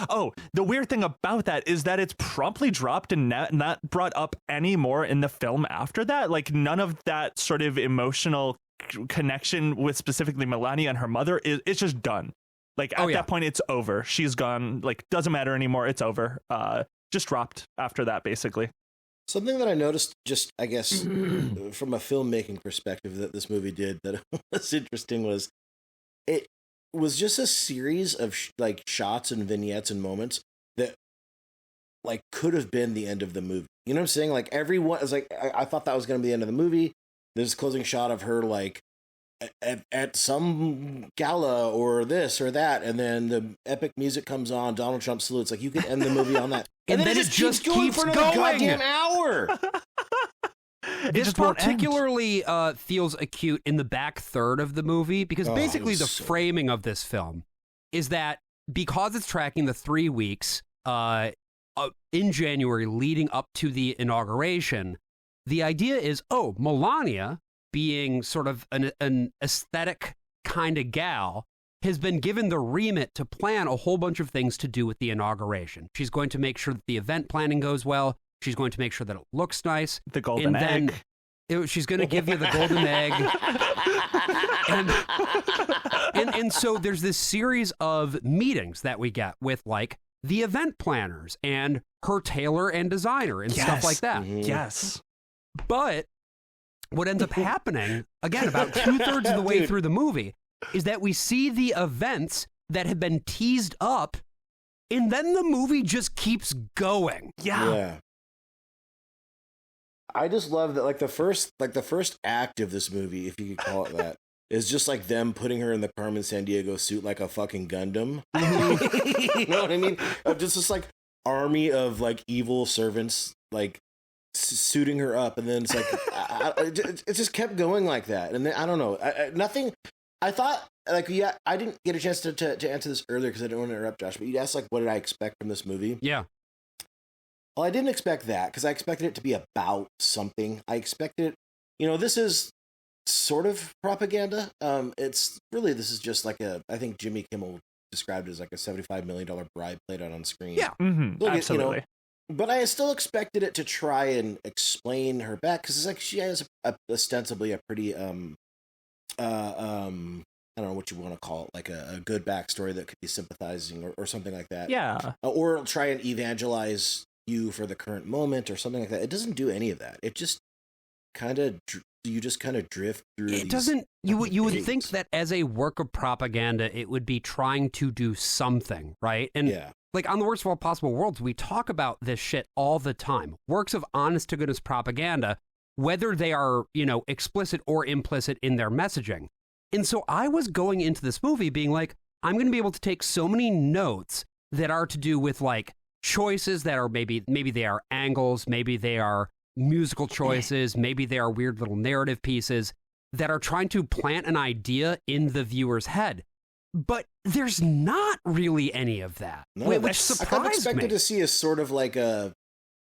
Oh, the weird thing about that is that it's promptly dropped and not brought up anymore in the film after that. Like, none of that sort of emotional connection with specifically Melania and her mother it's just done. Like, at that point, it's over. She's gone. Like, doesn't matter anymore. It's over. Just dropped after that, basically. Something that I noticed, just, I guess, from a filmmaking perspective that this movie did that was interesting was it was just a series of shots and vignettes and moments that like could have been the end of the movie. You know what I'm saying? Like, everyone is like, I thought that was going to be the end of the movie. There's a closing shot of her like at some gala or this or that, and then the epic music comes on. Donald Trump salutes. Like, you could end the movie on that, and then it just keeps for going. Goddamn hour. This particularly feels acute in the back third of the movie because basically the framing of this film is that because it's tracking the 3 weeks in January leading up to the inauguration, the idea is, oh, Melania, being sort of an aesthetic kind of gal, has been given the remit to plan a whole bunch of things to do with the inauguration. She's going to make sure that the event planning goes well. She's going to make sure that it looks nice. The golden egg. She's going to give you the golden egg. And so there's this series of meetings that we get with, like, the event planners and her tailor and designer and stuff like that. Mm-hmm. Yes. But what ends up happening, again, about 2/3 of the way through the movie, is that we see the events that have been teased up, and then the movie just keeps going. Yeah. I just love that, like the first act of this movie, if you could call it that, is just like them putting her in the Carmen Sandiego suit like a fucking Gundam. You know what I mean? Just this like army of like evil servants like suiting her up, and then it's like it just kept going like that. And then I don't know, nothing. I thought like I didn't get a chance to answer this earlier because I didn't want to interrupt Josh. But you asked like, what did I expect from this movie? Yeah. Well, I didn't expect that because I expected it to be about something. I expected, this is sort of propaganda. This is just like I think Jimmy Kimmel described it as like a $75 million bribe played out on screen. Yeah, absolutely. But I still expected it to try and explain her back because it's like she has ostensibly a pretty I don't know what you want to call it, like a good backstory that could be sympathizing or something like that. Yeah, or try and evangelize you for the current moment or something like that. It doesn't do any of that. It just kind of drift through. It doesn't. You would think that as a work of propaganda, it would be trying to do something, right? And like on the Worst of All Possible Worlds, we talk about this shit all the time. Works of honest to goodness propaganda, whether they are explicit or implicit in their messaging. And so I was going into this movie being like, I'm going to be able to take so many notes that are to do with like choices that are maybe they are angles, maybe they are musical choices, maybe they are weird little narrative pieces that are trying to plant an idea in the viewer's head. But there's not really any of that, which surprised me. I expected to see a sort of like a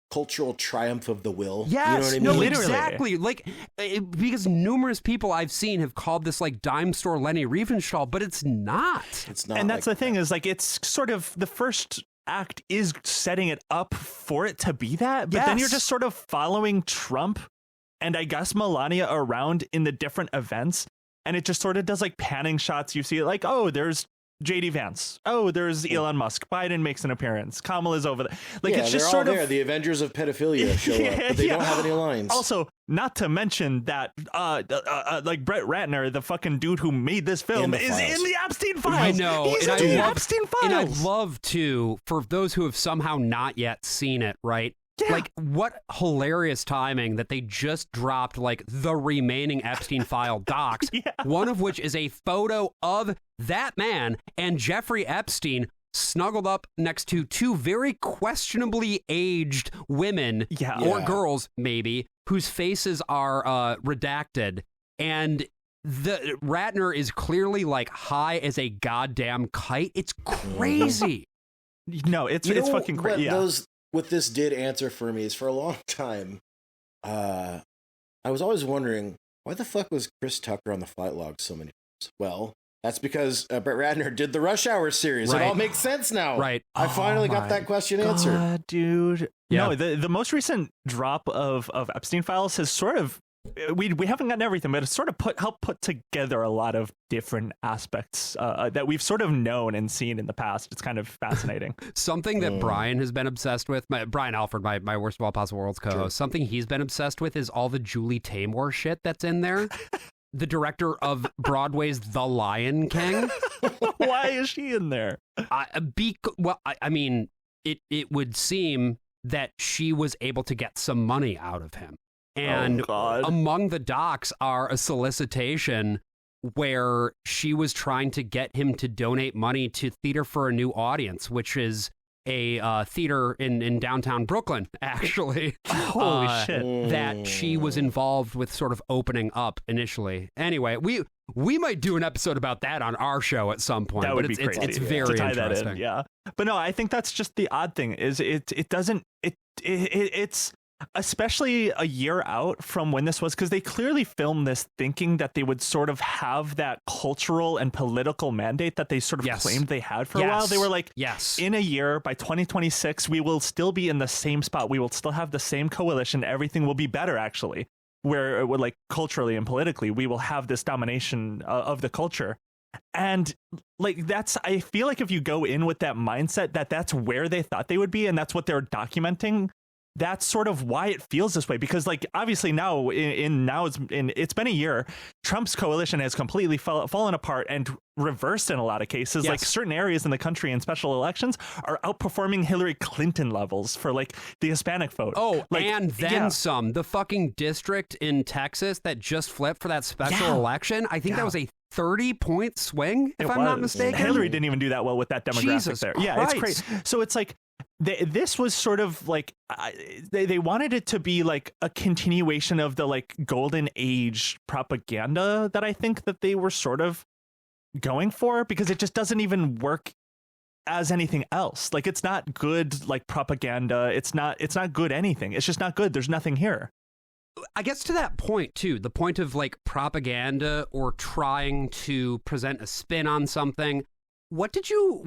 cultural triumph of the will. Yes, you know what I mean? No, exactly. Like, because numerous people I've seen have called this like dime store Lenny Riefenstahl, but it's not. It's not. And that's the thing is like, it's sort of the first act is setting it up for it to be that, but then you're just sort of following Trump and I guess Melania around in the different events, and it just sort of does like panning shots. You see it like, oh, there's JD Vance. Oh, there's Elon Musk. Biden makes an appeance. Kamala's over there. Like, it's just sort of there. The Avengers of pedophilia show up, but they don't have any lines. Also, not to mention that, like Brett Ratner, the fucking dude who made this film, is in the Epstein files. I know. He's in the Epstein files. And I'd love to, for those who have somehow not yet seen it, right? Yeah. Like, what hilarious timing that they just dropped, like, the remaining Epstein file docs, one of which is a photo of that man and Jeffrey Epstein snuggled up next to two very questionably aged women, or girls, maybe, whose faces are redacted. And the Ratner is clearly, like, high as a goddamn kite. It's crazy. No, it's fucking crazy. What this did answer for me is for a long time, I was always wondering, why the fuck was Chris Tucker on the flight log so many times? Well, that's because Brett Ratner did the Rush Hour series. Right. It all makes sense now. Right. I finally got that question answered. Dude. Yeah. No, the most recent drop of Epstein files has sort of, we haven't gotten everything, but it's sort of helped put together a lot of different aspects that we've sort of known and seen in the past. It's kind of fascinating. Something that Brian has been obsessed with, Brian Alford, my Worst of All Possible Worlds co-host, something he's been obsessed with is all the Julie Taymor shit that's in there. The director of Broadway's The Lion King. Why is she in there? I mean, it would seem that she was able to get some money out of him. And among the docs are a solicitation where she was trying to get him to donate money to Theater for a New Audience, which is a theater in downtown Brooklyn, actually. Holy shit. That she was involved with sort of opening up initially. Anyway, we might do an episode about that on our show at some point. That would be crazy. It's very tie interesting. That in, yeah. But no, I think that's just the odd thing is it's especially a year out from when this was, because they clearly filmed this thinking that they would sort of have that cultural and political mandate that they sort of claimed they had for a while. They were like, in a year, by 2026, we will still be in the same spot. We will still have the same coalition. Everything will be better, actually, where it would, like, culturally and politically, we will have this domination of the culture. And like, I feel like if you go in with that mindset that that's where they thought they would be, and that's what they're documenting, that's sort of why it feels this way. Because, like, obviously now it's been a year, Trump's coalition has completely fallen apart and reversed in a lot of cases. Like, certain areas in the country in special elections are outperforming Hillary Clinton levels for, like, the Hispanic vote. Oh, like, and then some. The fucking district in Texas that just flipped for that special election, I think that was a 30-point swing, if I'm not mistaken. Hillary didn't even do that well with that demographic there. Christ. Yeah, it's crazy. So it's like, this was sort of like, they wanted it to be like a continuation of the, like, golden age propaganda that I think that they were sort of going for, because it just doesn't even work as anything else. Like, it's not good, like, propaganda. It's not good anything. It's just not good. There's nothing here. I guess to that point, too, the point of, like, propaganda or trying to present a spin on something. What did you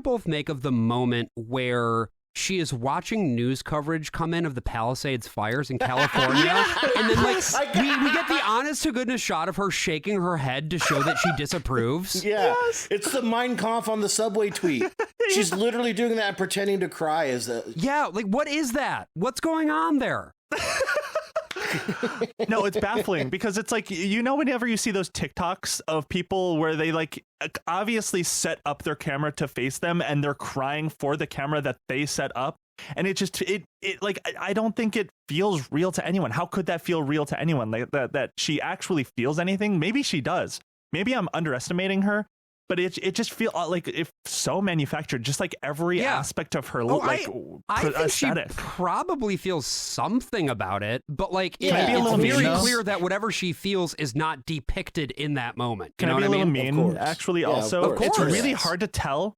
both make of the moment where she is watching news coverage come in of the Palisades fires in California, and then, like, we get the honest to goodness shot of her shaking her head to show that she disapproves? It's the Mein Kampf on the subway tweet. She's literally doing that and pretending to cry as the... like, what is that? What's going on there? No, it's baffling, because it's like, you know, whenever you see those TikToks of people where they, like, obviously set up their camera to face them and they're crying for the camera that they set up, and it like, I don't think it feels real to anyone. How could that feel real to anyone? Like, that she actually feels anything? Maybe she does. Maybe I'm underestimating her. But it just feels like it's so manufactured, just like every aspect of her I think aesthetic. She probably feels something about it, but, like, it's very clear that whatever she feels is not depicted in that moment. Can I be a little mean? Actually, also, it's really hard to tell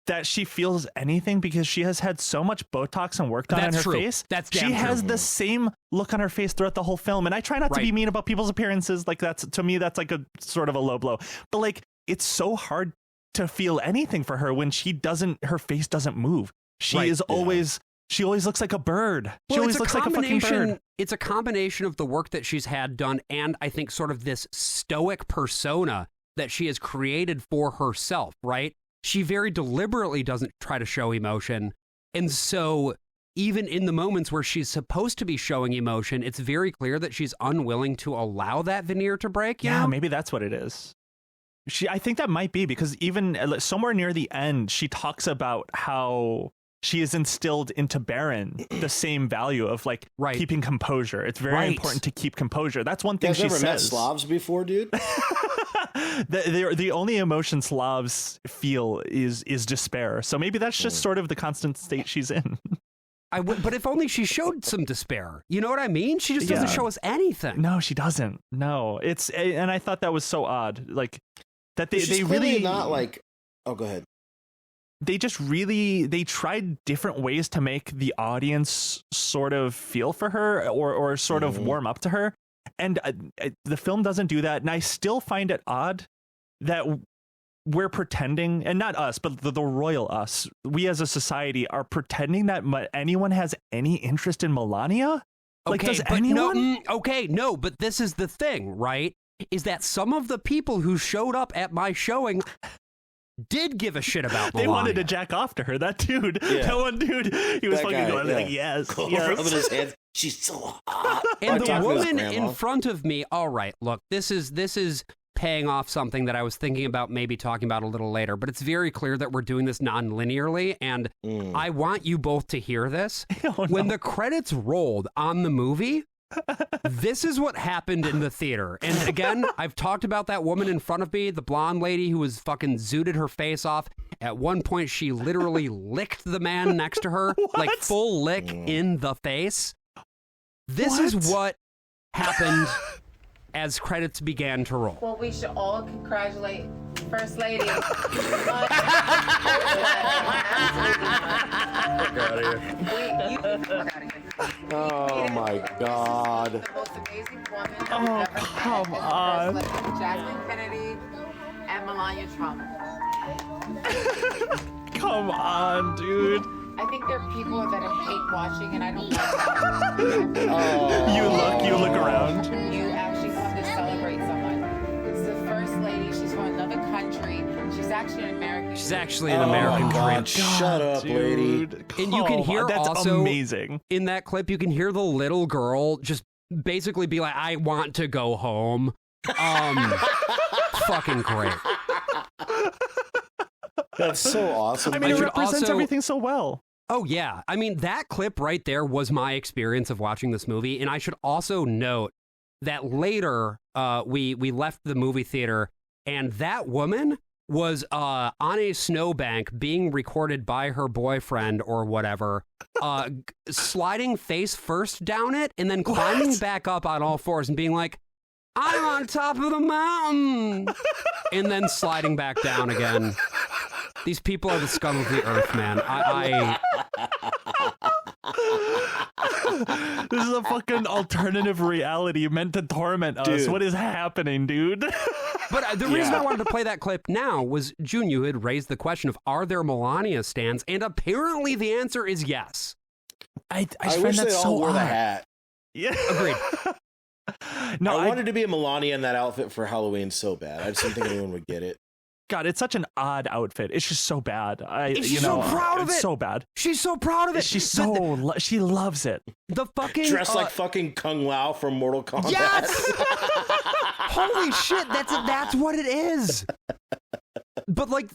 that she feels anything, because she has had so much Botox and work done on her face. She has the same look on her face throughout the whole film. And I try not to be mean about people's appearances. Like, to me, that's like a sort of a low blow. But, like, it's so hard to feel anything for her when her face doesn't move. She always looks like a bird. She always looks like a fucking bird. It's a combination of the work that she's had done, and I think sort of this stoic persona that she has created for herself, right? She very deliberately doesn't try to show emotion. And so even in the moments where she's supposed to be showing emotion, it's very clear that she's unwilling to allow that veneer to break. Yeah, maybe that's what it is. I think that might be, because even somewhere near the end, she talks about how she is instilled into Baron the same value of, like, keeping composure. It's very important to keep composure. That's one thing she says. You ever met Slavs before, dude? The only emotion Slavs feel is despair. So maybe that's just sort of the constant state she's in. But if only she showed some despair. You know what I mean? She just doesn't show us anything. No, she doesn't. No, and I thought that was so odd. Like, that they really not like. Oh, go ahead. They tried different ways to make the audience sort of feel for her or sort of warm up to her. And the film doesn't do that. And I still find it odd that we're pretending, and not us, but the royal us, we as a society are pretending that anyone has any interest in Melania. Like, does anyone? No, but this is the thing, right? Is that some of the people who showed up at my showing did give a shit about Melania. They wanted to jack off to her. That dude, that one dude, he was fucking going like, yes. Rubbing his hands. She's so hot. And the woman in front of me, all right, look, this is paying off something that I was thinking about maybe talking about a little later, but it's very clear that we're doing this non-linearly, and I want you both to hear this. When the credits rolled on the movie, this is what happened in the theater. And again, I've talked about that woman in front of me, the blonde lady who was fucking zooted her face off. At one point, she literally licked the man next to her, like full lick in the face. This is what happened as credits began to roll. Well, we should all congratulate First Lady. Oh my God. The most amazing woman. Oh, come on. Jasmine Kennedy and Melania Trump. Come on, dude. I think there are people that are hate watching, and I don't like that. You look around. You actually come to celebrate someone. It's the First Lady. She's from another country. She's actually an American. She's actually an American my God, dream. shut up, lady. And you can hear that's also amazing. in that clip, you can hear the little girl just basically be like, I want to go home. Fucking great. That's so awesome. I mean, it should represents also- everything so well. Oh, yeah. I mean, that clip right there was my experience of watching this movie. And I should also note that later we left the movie theater and that woman was on a snowbank being recorded by her boyfriend or whatever, sliding face first down it and then climbing back up on all fours and being like, I'm on top of the mountain, and then sliding back down again. These people are the scum of the earth, man. This is a fucking alternative reality meant to torment us. Dude. What is happening, dude? But the reason I wanted to play that clip now was, June, you had raised the question of, are there Melania stands? And apparently the answer is yes. I I find wish that they so all wore the odd. hat. Yeah. Agreed. No, I wanted to be a Melania in that outfit for Halloween so bad. I just didn't think anyone would get it. God, it's such an odd outfit. It's just so bad. She's so proud of it's it. so bad. She's so proud of it. She's so she loves it. The fucking Dressed like fucking Kung Lao from Mortal Kombat. Yes! Holy shit, that's what it is. But like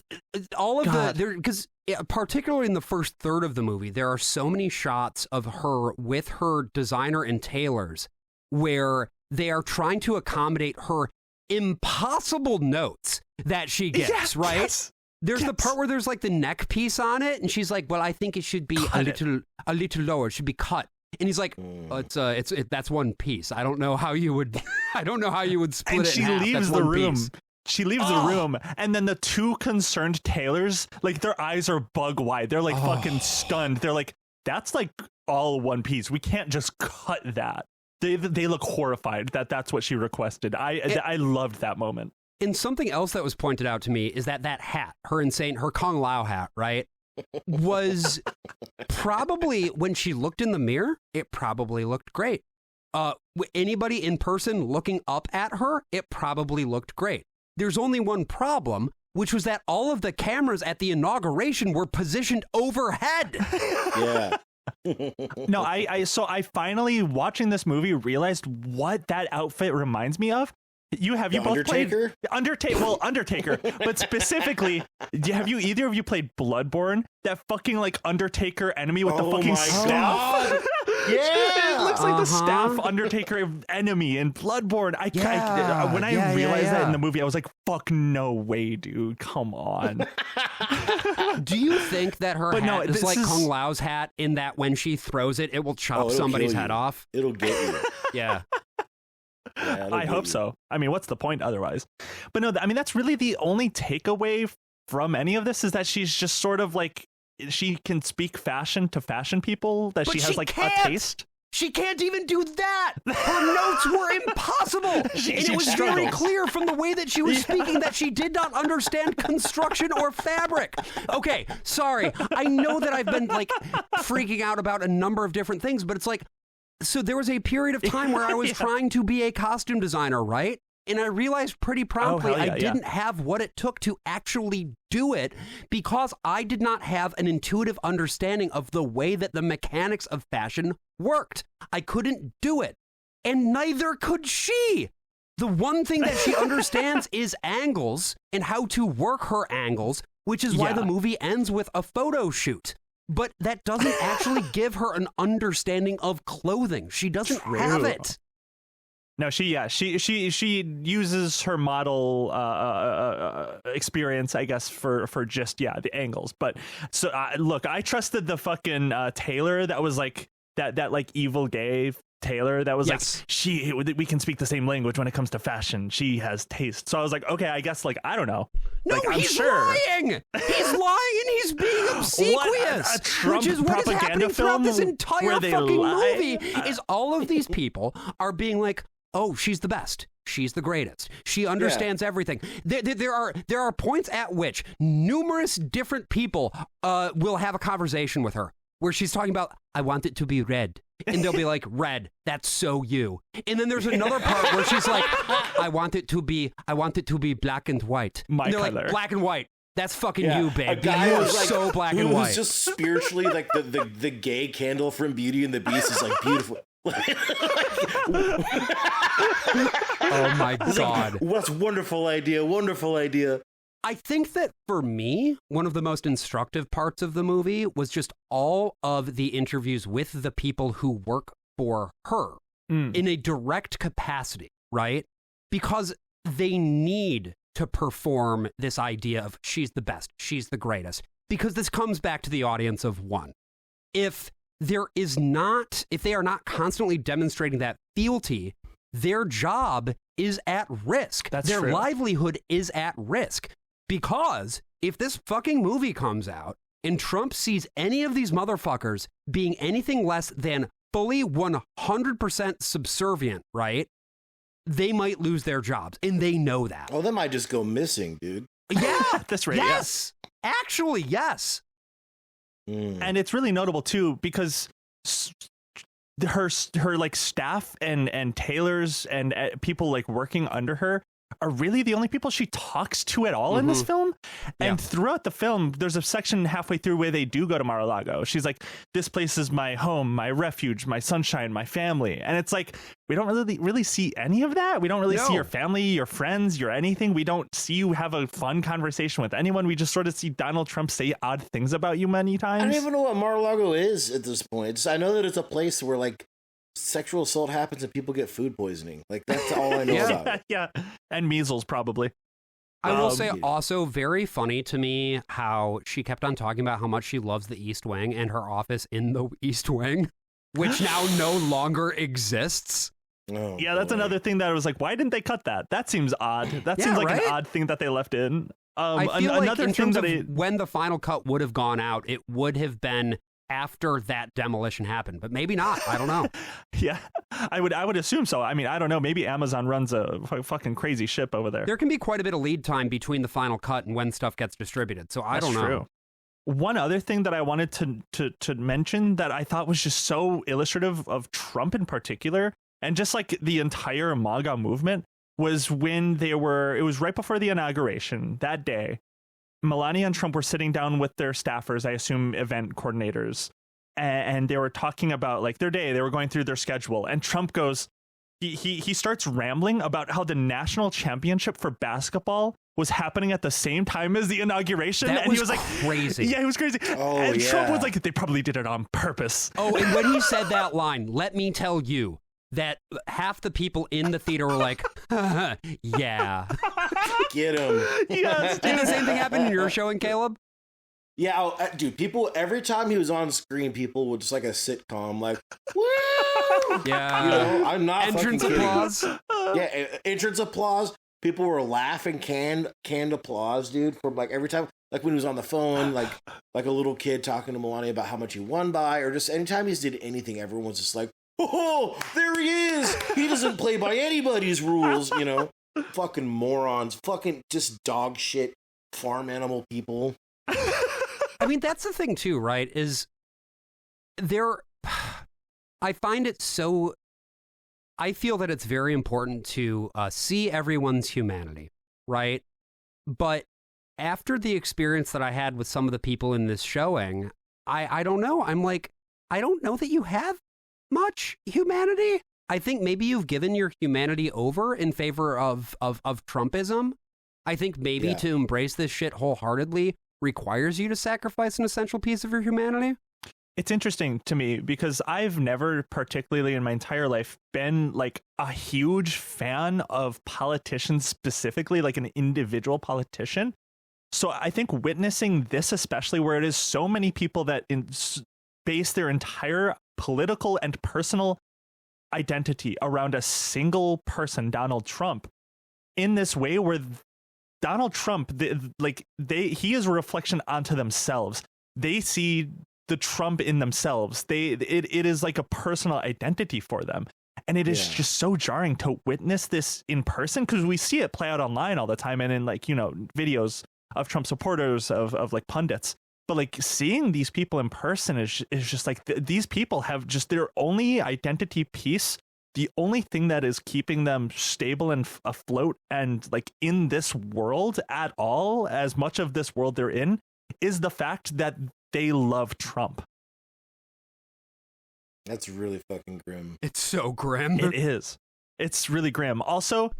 all of God. because particularly in the first third of the movie, there are so many shots of her with her designer and tailors where they are trying to accommodate her impossible notes that she gets, Yes, right? yes, There's the yes. part where there's like the neck piece on it, and she's like, "Well, I think it should be a little lower. It should be cut." And he's like, oh, that's one piece. I don't know how you would split And it she in half. leaves That's the one room. piece. She leaves the room, and then the two concerned tailors, like their eyes are bug wide. They're like fucking stunned. They're like, "That's like all one piece. We can't just cut that." They look horrified that that's what she requested. I loved that moment. And something else that was pointed out to me is that hat, her Kung Lao hat, right, was probably, when she looked in the mirror, it probably looked great. Anybody in person looking up at her, it probably looked great. There's only one problem, which was that all of the cameras at the inauguration were positioned overhead. Yeah. No, I finally, watching this movie, realized what that outfit reminds me of. Have you both Undertaker? played Undertaker? But specifically, have you either of you played Bloodborne? That fucking like Undertaker enemy with the fucking my staff. God. It looks like the staff Uh-huh. Undertaker enemy in Bloodborne. When I Yeah, realized that yeah. in the movie, I was like, "Fuck no way, dude! Come on." Do you think that her But hat no, is this like is- Kung Lao's hat in that when she throws it, it will chop it'll somebody's kill head you. off? It'll get you. Yeah. Yeah, it'll I get hope you. so. I mean, what's the point otherwise? But no, I mean, that's really the only takeaway from any of this is that she's just sort of like, she can speak fashion to fashion people, that But she has she like can't! a taste. She can't even do that. Her notes were impossible. And it was very struggles. clear from the way that she was speaking that she did not understand construction or fabric. Okay, sorry. I know that I've been like freaking out about a number of different things, but it's like, so there was a period of time where I was trying to be a costume designer, right? And I realized pretty promptly hell yeah, I didn't have what it took to actually do it because I did not have an intuitive understanding of the way that the mechanics of fashion worked. I couldn't do it. And neither could she. The one thing that she understands is angles and how to work her angles, which is why Yeah. the movie ends with a photo shoot. But that doesn't actually give her an understanding of clothing. She doesn't have True. it. No, she uses her model experience, I guess, for just the angles. But so look, I trusted the fucking tailor that was like that like evil gay Taylor that was Yes. like, we can speak the same language when it comes to fashion. She has taste. So I was like, okay, I guess like, I don't know. No, like, I'm he's sure. lying. He's lying and he's being obsequious. A Trump which is what is propaganda happening throughout film this where entire they fucking lie? movie. Is all of these people are being like, oh, she's the best. She's the greatest. She understands everything. There are points at which numerous different people will have a conversation with her where she's talking about, I want it to be red. And they'll be like, red, that's so you. And then there's another part where she's like, I want it to be black and white. My and they're color. like, black and white. That's fucking you, babe. A guy You are who's like, so black and who's white. just spiritually like the gay candle from Beauty and the Beast is like beautiful. Oh my God. What's wonderful idea. I think that for me, one of the most instructive parts of the movie was just all of the interviews with the people who work for her in a direct capacity, right? Because they need to perform this idea of she's the best, she's the greatest. Because this comes back to the audience of one. If they are not constantly demonstrating that fealty, their job is at risk. Their true. livelihood is at risk. Because if this fucking movie comes out and Trump sees any of these motherfuckers being anything less than fully 100% subservient, right? They might lose their jobs, and they know that. Oh, they might just go missing, dude. Yeah, That's right. yes. Actually, yes. And it's really notable too because her like staff and tailors and people like working under her are really the only people she talks to at all in this film. And throughout the film, there's a section halfway through where they do go to Mar-a-Lago. She's like, this place is my home, my refuge, my sunshine, my family. And it's like, we don't really see any of that. We don't really see your family, your friends, your anything. We don't see you have a fun conversation with anyone. We just sort of see Donald Trump say odd things about you many times. I don't even know what Mar-a-Lago is at this point. I know that it's a place where like sexual assault happens and people get food poisoning. Like that's all I know about it. Yeah, and measles probably. I will say also very funny to me how she kept on talking about how much she loves the East Wing and her office in the East Wing, which now no longer exists. Oh, yeah, that's boy. another thing that I was like, why didn't they cut that? That seems odd. That seems like right? an odd thing that they left in. I feel like another in thing terms that of when the final cut would have gone out, it would have been after that demolition happened, but maybe not. I don't know. Yeah, I would assume so. I mean, I don't know. Maybe Amazon runs a fucking crazy ship over there. There can be quite a bit of lead time between the final cut and when stuff gets distributed. So I don't know. True. One other thing that I wanted to mention that I thought was just so illustrative of Trump in particular, and just like the entire MAGA movement, was when it was right before the inauguration that day. Melania and Trump were sitting down with their staffers, I assume event coordinators, and they were talking about like their day. They were going through their schedule, and Trump goes, he starts rambling about how the national championship for basketball was happening at the same time as the inauguration. That and was he was like, crazy. Yeah, he was crazy. Oh, and yeah. Trump was like, they probably did it on purpose. Oh, and when he said that line, let me tell you that half the people in the theater were like, yeah. Get him. Yes, Did the dude. same thing happen in your showing, Caleb? Yeah, dude, people, every time he was on screen, people would just like a sitcom, like, woo! Yeah. You know, I'm not Entrance fucking kidding. applause. Yeah, entrance applause. People were laughing, canned applause, dude, from like every time, like when he was on the phone, like a little kid talking to Melania about how much he won by, or just anytime he did anything, everyone was just like, oh, there he is. He doesn't play by anybody's rules, you know. Fucking morons. Fucking just dog shit farm animal people. I mean, that's the thing too, right? Is there, I find it so, I feel that it's very important to see everyone's humanity, right? But after the experience that I had with some of the people in this showing, I don't know. I'm like, I don't know that you have much humanity. I think maybe you've given your humanity over in favor of Trumpism. I think maybe to embrace this shit wholeheartedly requires you to sacrifice an essential piece of your humanity. It's interesting to me because I've never particularly in my entire life been like a huge fan of politicians specifically, like an individual politician. So I think witnessing this, especially where it is so many people that base their entire political and personal identity around a single person, Donald Trump, in this way where Donald Trump, he is a reflection onto themselves. They see the Trump in themselves. It is like a personal identity for them. And it is just so jarring to witness this in person, because we see it play out online all the time and in videos of Trump supporters, of like pundits. But like seeing these people in person is just like these people have just their only identity piece. The only thing that is keeping them stable and afloat and like in this world at all, as much of this world they're in, is the fact that they love Trump. That's really fucking grim. It's so grim. It is. It's really grim. Also,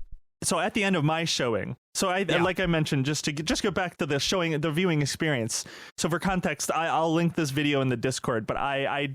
so at the end of my showing, like I mentioned, just go back to the viewing experience. So for context, I'll link this video in the Discord, but I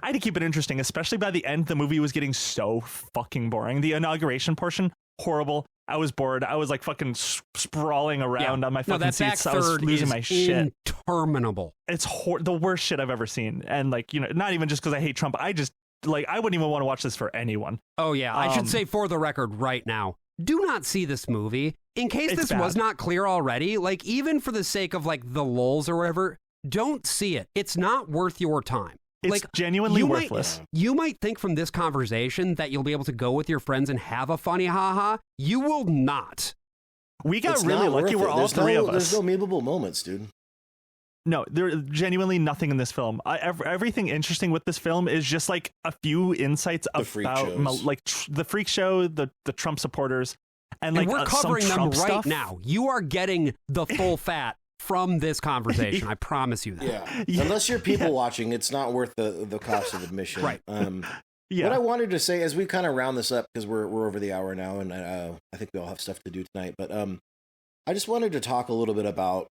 had to keep it interesting, especially by the end. The movie was getting so fucking boring. The inauguration portion, horrible. I was bored. I was like fucking sprawling around on my fucking seats. I was losing my shit. Interminable. It's the worst shit I've ever seen. And like, not even just because I hate Trump. I wouldn't even want to watch this for anyone. Oh yeah. I should say for the record right now, do not see this movie. In case this was not clear already, like even for the sake of like the lulz or whatever, don't see it. It's not worth your time. It's like, genuinely worthless. You might think from this conversation that you'll be able to go with your friends and have a funny haha. You will not. We got really lucky. We're all three of us. There's no memeable moments, dude. No, there's genuinely nothing in this film. Everything interesting with this film is just like a few insights about the freak show, the Trump supporters, and like we're covering them right stuff. now. You are getting the full fat from this conversation. I promise you that. Yeah. Unless you're people watching, it's not worth the cost of admission. Right. What I wanted to say as we kind of round this up, because we're over the hour now, and I think we all have stuff to do tonight. But I just wanted to talk a little bit about.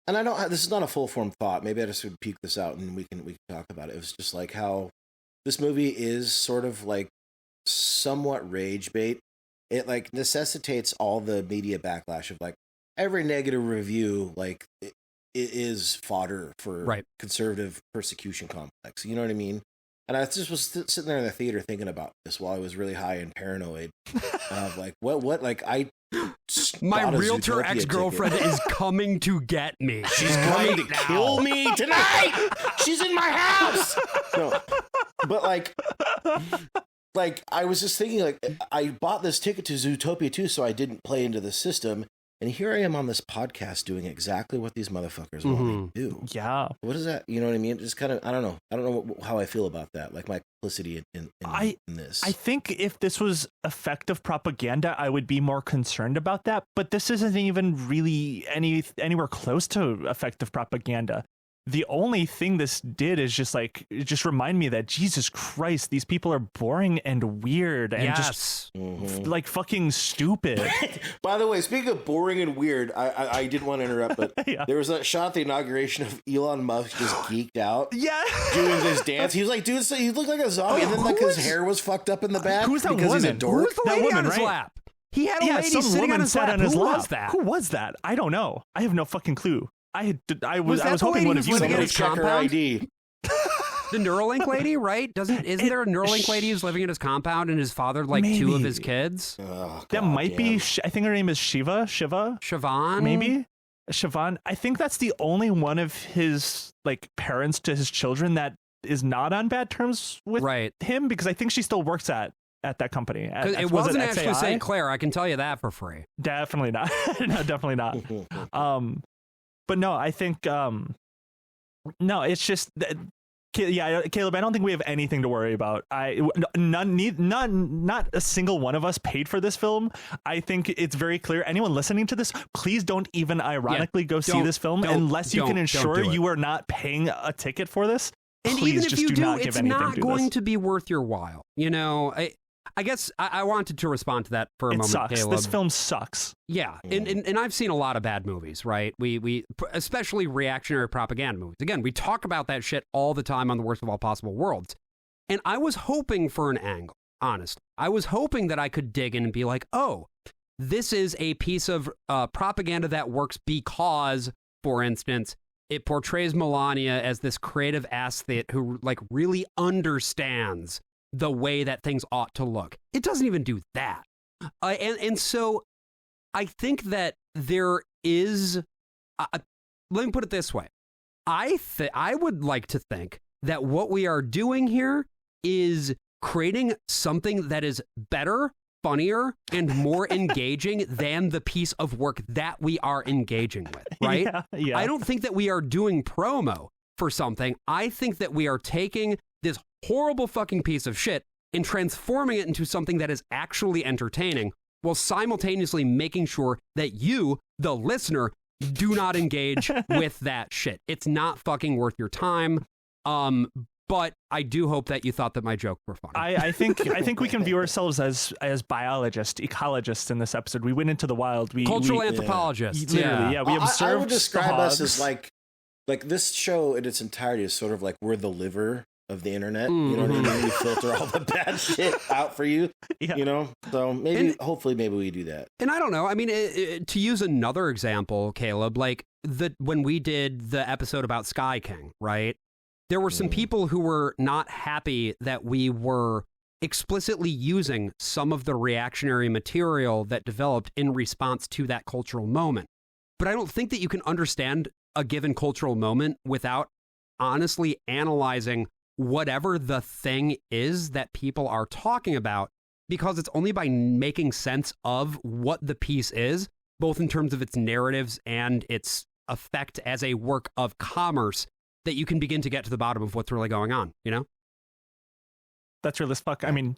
And I don't. This is not a full form thought. Maybe I just would peek this out and we can talk about it. It was just like how this movie is sort of like somewhat rage bait. It like necessitates all the media backlash of like every negative review. Like it is fodder for conservative persecution complex. You know what I mean? And I just was sitting there in the theater thinking about this while I was really high and paranoid. And I was like, what? Like my realtor ex-girlfriend is coming to get me. She's coming to kill me tonight. She's in my house. No, but like I was just thinking, like I bought this ticket to Zootopia 2 so I didn't play into the system. And here I am on this podcast doing exactly what these motherfuckers want me to do. Yeah. What is that? You know what I mean? Just kind of, I don't know. I don't know how I feel about that. Like my complicity in this. I think if this was effective propaganda, I would be more concerned about that. But this isn't even really anywhere close to effective propaganda. The only thing this did is just remind me that Jesus Christ, these people are boring and weird and just like fucking stupid. By the way, speaking of boring and weird, I didn't want to interrupt, but there was that shot at the inauguration of Elon Musk just geeked out. Doing this dance. He was like, dude, he looked like a zombie, and then like his hair was fucked up in the back. Who's that because woman? He's a dork. Who's the lady on his lap? He had a lady sitting on his lap. Who was that? Who was that? I don't know. I have no fucking clue. I was hoping one of you would check her ID. The Neuralink lady, right? Isn't there a Neuralink lady who's living in his compound and his father like maybe. 2 of his kids? Oh, that might be. I think her name is Siobhan. Maybe Siobhan. I think that's the only one of his like parents to his children that is not on bad terms with him, because I think she still works at that company. It wasn't actually St. Clair. I can tell you that for free. Definitely not. No, definitely not. But no, I think, no, it's just, Caleb, I don't think we have anything to worry about. Not a single one of us paid for this film. I think it's very clear. Anyone listening to this, please don't even ironically go see this film unless you can ensure you are not paying a ticket for this. And please even if just you do not it's give anything not to going this. to be worth your while. You know, I guess I wanted to respond to that for a moment, sucks. Caleb. This film sucks. Yeah, and I've seen a lot of bad movies, right? We especially reactionary propaganda movies. Again, we talk about that shit all the time on The Worst of All Possible Worlds. And I was hoping for an angle, honestly. I was hoping that I could dig in and be like, oh, this is a piece of propaganda that works because, for instance, it portrays Melania as this creative aesthete who like really understands the way that things ought to look. It doesn't even do that. And so I think that there is, let me put it this way. I would like to think that what we are doing here is creating something that is better, funnier, and more engaging than the piece of work that we are engaging with, right? Yeah. I don't think that we are doing promo for something. I think that we are taking this horrible fucking piece of shit and transforming it into something that is actually entertaining while simultaneously making sure that you, the listener, do not engage with that shit. It's not fucking worth your time. But I do hope that you thought that my jokes were funny. I think we can view ourselves as biologists, ecologists in this episode. We went into the wild. Cultural anthropologists. Literally, yeah. We observed. I would describe us hogs. as like this show in its entirety is sort of like we're the liver of the internet. You know what I mean? We filter all the bad shit out for you. Yeah. You know, so hopefully we do that. And I don't know. I mean, to use another example, Caleb, like when we did the episode about Sky King, right? There were some people who were not happy that we were explicitly using some of the reactionary material that developed in response to that cultural moment. But I don't think that you can understand a given cultural moment without honestly analyzing whatever the thing is that people are talking about, because it's only by making sense of what the piece is, both in terms of its narratives and its effect as a work of commerce, that you can begin to get to the bottom of what's really going on, you know? That's real as fuck. I mean,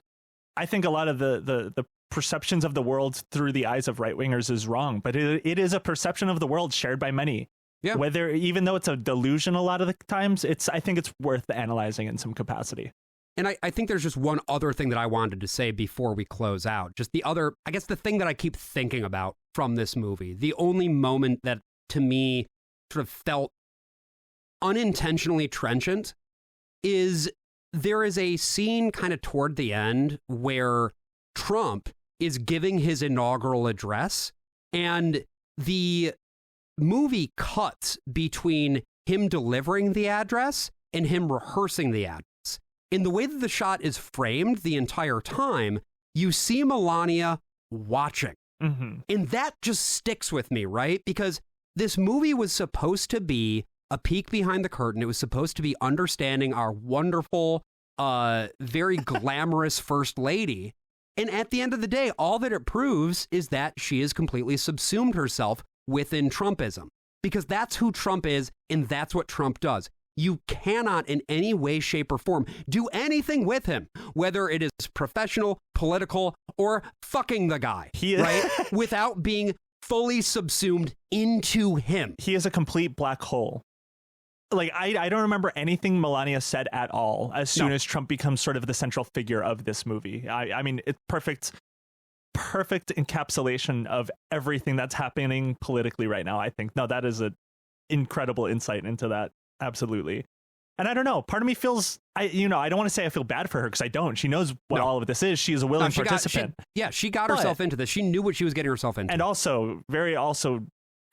I think a lot of the perceptions of the world through the eyes of right-wingers is wrong, but it is a perception of the world shared by many. Yeah. Whether, even though it's a delusion a lot of the times, I think it's worth analyzing in some capacity. And I think there's just one other thing that I wanted to say before we close out. Just the other, I guess the thing that I keep thinking about from this movie, the only moment that to me sort of felt unintentionally trenchant, is there is a scene kind of toward the end where Trump is giving his inaugural address, and the movie cuts between him delivering the address and him rehearsing the address. In the way that the shot is framed the entire time, you see Melania watching. And that just sticks with me, right? Because this movie was supposed to be a peek behind the curtain. It was supposed to be understanding our wonderful, very glamorous first lady. And at the end of the day, all that it proves is that she has completely subsumed herself within Trumpism, because that's who Trump is, and that's what Trump does. You cannot in any way, shape, or form do anything with him, whether it is professional, political, or fucking the guy, right? Without being fully subsumed into him. He is a complete black hole. Like, I don't remember anything Melania said at all as soon as Trump becomes sort of the central figure of this movie. I mean, it's perfect encapsulation of everything that's happening politically right now, I think. No, that is an incredible insight into that. Absolutely. And I don't know, part of me feels, I don't want to say I feel bad for her, because I don't. She knows what all of this is. She is a willing participant. She got herself into this. She knew what she was getting herself into. And also, also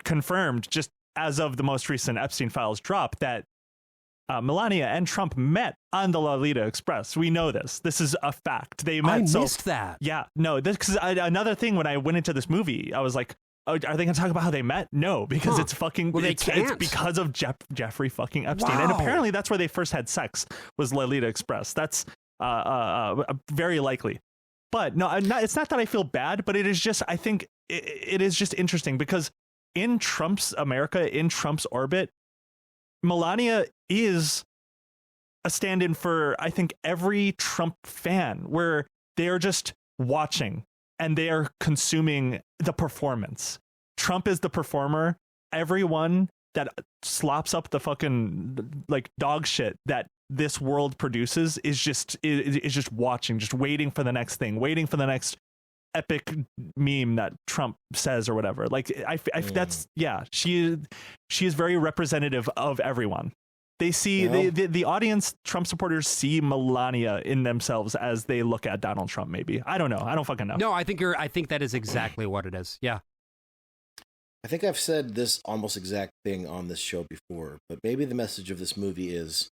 confirmed, just as of the most recent Epstein files drop, that Melania and Trump met on the Lolita Express. We know this. This is a fact. They met. I missed that. Yeah, no, because another thing, when I went into this movie, I was like, oh, are they going to talk about how they met? No, because it's fucking, it's because of Jeffrey fucking Epstein. Wow. And apparently that's where they first had sex, was Lolita Express. That's very likely. But no, it's not that I feel bad, but it is just, I think it is just interesting, because in Trump's America, in Trump's orbit, Melania is a stand-in for, I think, every Trump fan, where they are just watching and they are consuming the performance. Trump is the performer. Everyone that slops up the fucking like dog shit that this world produces is just watching, just waiting for the next thing, waiting for the next epic meme that Trump says or whatever. Like that's, she is very representative of everyone. They see the audience, Trump supporters see Melania in themselves as they look at Donald Trump. Maybe, I don't know. I don't fucking know. No, I think that is exactly what it is. Yeah. I think I've said this almost exact thing on this show before, but maybe the message of this movie is,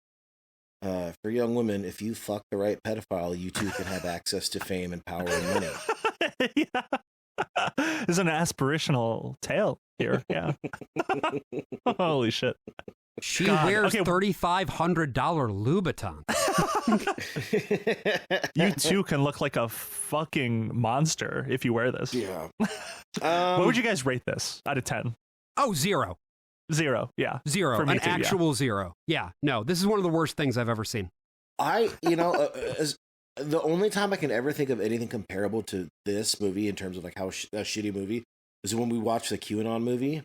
for young women, if you fuck the right pedophile, you too can have access to fame and power and money. Yeah. There's an aspirational tale here. Yeah. Holy shit. She wears $3,500 Louboutin. You too can look like a fucking monster if you wear this. Yeah. What would you guys rate this out of 10? Oh, 0. 0. Yeah. 0. An actual 0. Yeah. No, this is one of the worst things I've ever seen. As the only time I can ever think of anything comparable to this movie in terms of like how a shitty movie is when we watched the QAnon movie.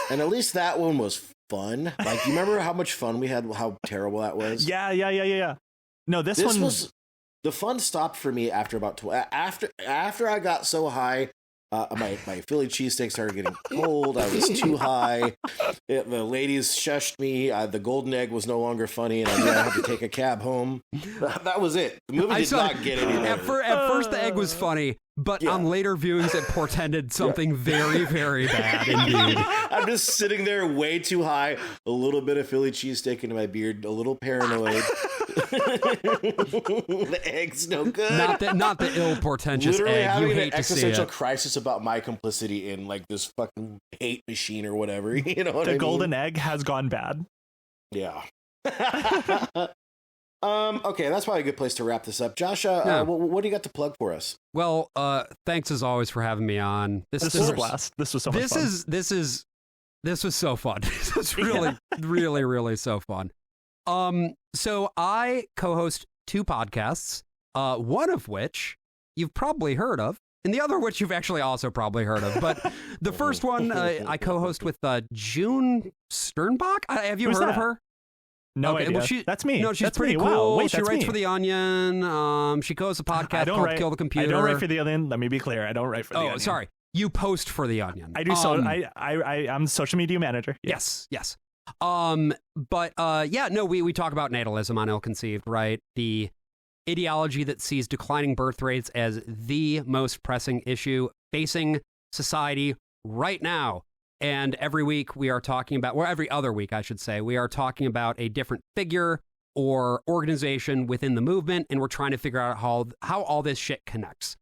And at least that one was fun. Like, you remember how much fun we had, how terrible that was? Yeah. No, this one was the fun stopped for me after about after I got so high. My Philly cheesesteak started getting cold. I was too high. The ladies shushed me. The golden egg was no longer funny, and I knew I had to take a cab home. That was it. The movie did not get any better. At first, the egg was funny, but on later viewings, it portended something very, very bad indeed. I'm just sitting there way too high, a little bit of Philly cheesesteak into my beard, a little paranoid. The egg's no good. Not the ill portentous Literally egg. having You hate an to see existential it. crisis about my complicity in like this fucking hate machine or whatever. You know what I The mean? golden egg has gone bad. Yeah. Okay, that's probably a good place to wrap this up. Josh, what do you got to plug for us? Well, thanks as always for having me on. This was a blast. This was so much fun. This was so fun. This was really, really, really so fun. So I co-host 2 podcasts, one of which you've probably heard of, and the other which you've actually also probably heard of. But the first one I co-host with June Sternbach. Have you heard of her? No idea. Well, that's me. No, she's that's pretty me. cool. Wow. Wait, she writes for The Onion. She co-hosts a podcast called Kill the Computer. I don't write for The Onion. Let me be clear. I don't write for The Onion. Oh, sorry. You post for The Onion. I do. I'm social media manager. Yes. But we talk about natalism on Ill Conceived, right? The ideology that sees declining birth rates as the most pressing issue facing society right now. And every week we are talking about, or every other week, I should say, we are talking about a different figure or organization within the movement, and we're trying to figure out how all this shit connects.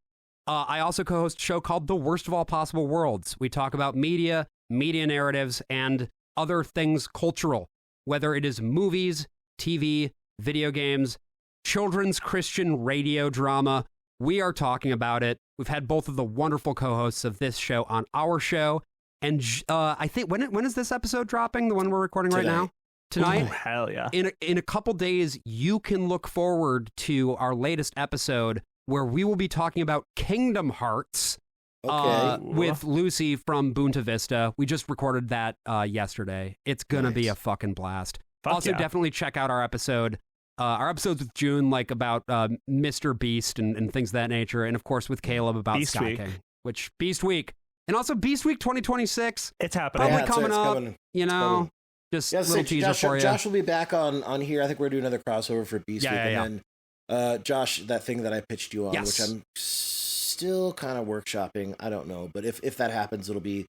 I also co-host a show called The Worst of All Possible Worlds. We talk about media narratives, and other things cultural, whether it is movies, TV, video games, children's Christian radio drama. We are talking about it. We've had both of the wonderful co-hosts of this show on our show. And I think, when is this episode dropping? The one we're recording right now? Tonight? Oh, hell yeah. In a couple days, you can look forward to our latest episode where we will be talking about Kingdom Hearts with Lucy from Boonta Vista. We just recorded that yesterday. It's going to be a fucking blast. Definitely check out our episode. Our episodes with June, like about Mr. Beast and things of that nature. And of course with Caleb about Beast Sky Week. King, which Beast Week. And also Beast Week 2026. It's happening. Probably Yeah, coming it's up. coming. You know, just a little teaser for you. Josh will be back on here. I think we're doing another crossover for Beast Week. Yeah. And then, Josh, that thing that I pitched you on, Yes. which I'm still kind of workshopping. I don't know. But if that happens, it'll be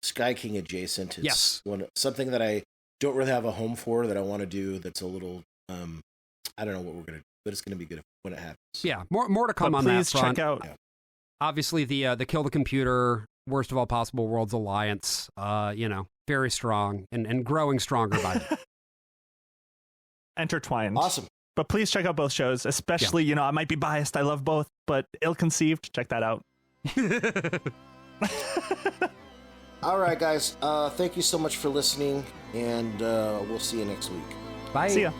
Sky King adjacent. It's something that I don't really have a home for that I want to do that's a little, I don't know what we're going to do, but it's going to be good when it happens. Yeah, more to come on that please front. check out. Yeah. Obviously, the Kill the Computer, Worst of All Possible Worlds Alliance, very strong and growing stronger by the day. Intertwined. Awesome. But please check out both shows, especially, I might be biased. I love both, but Ill Conceived, check that out. All right, guys. Thank you so much for listening, and we'll see you next week. Bye. See ya.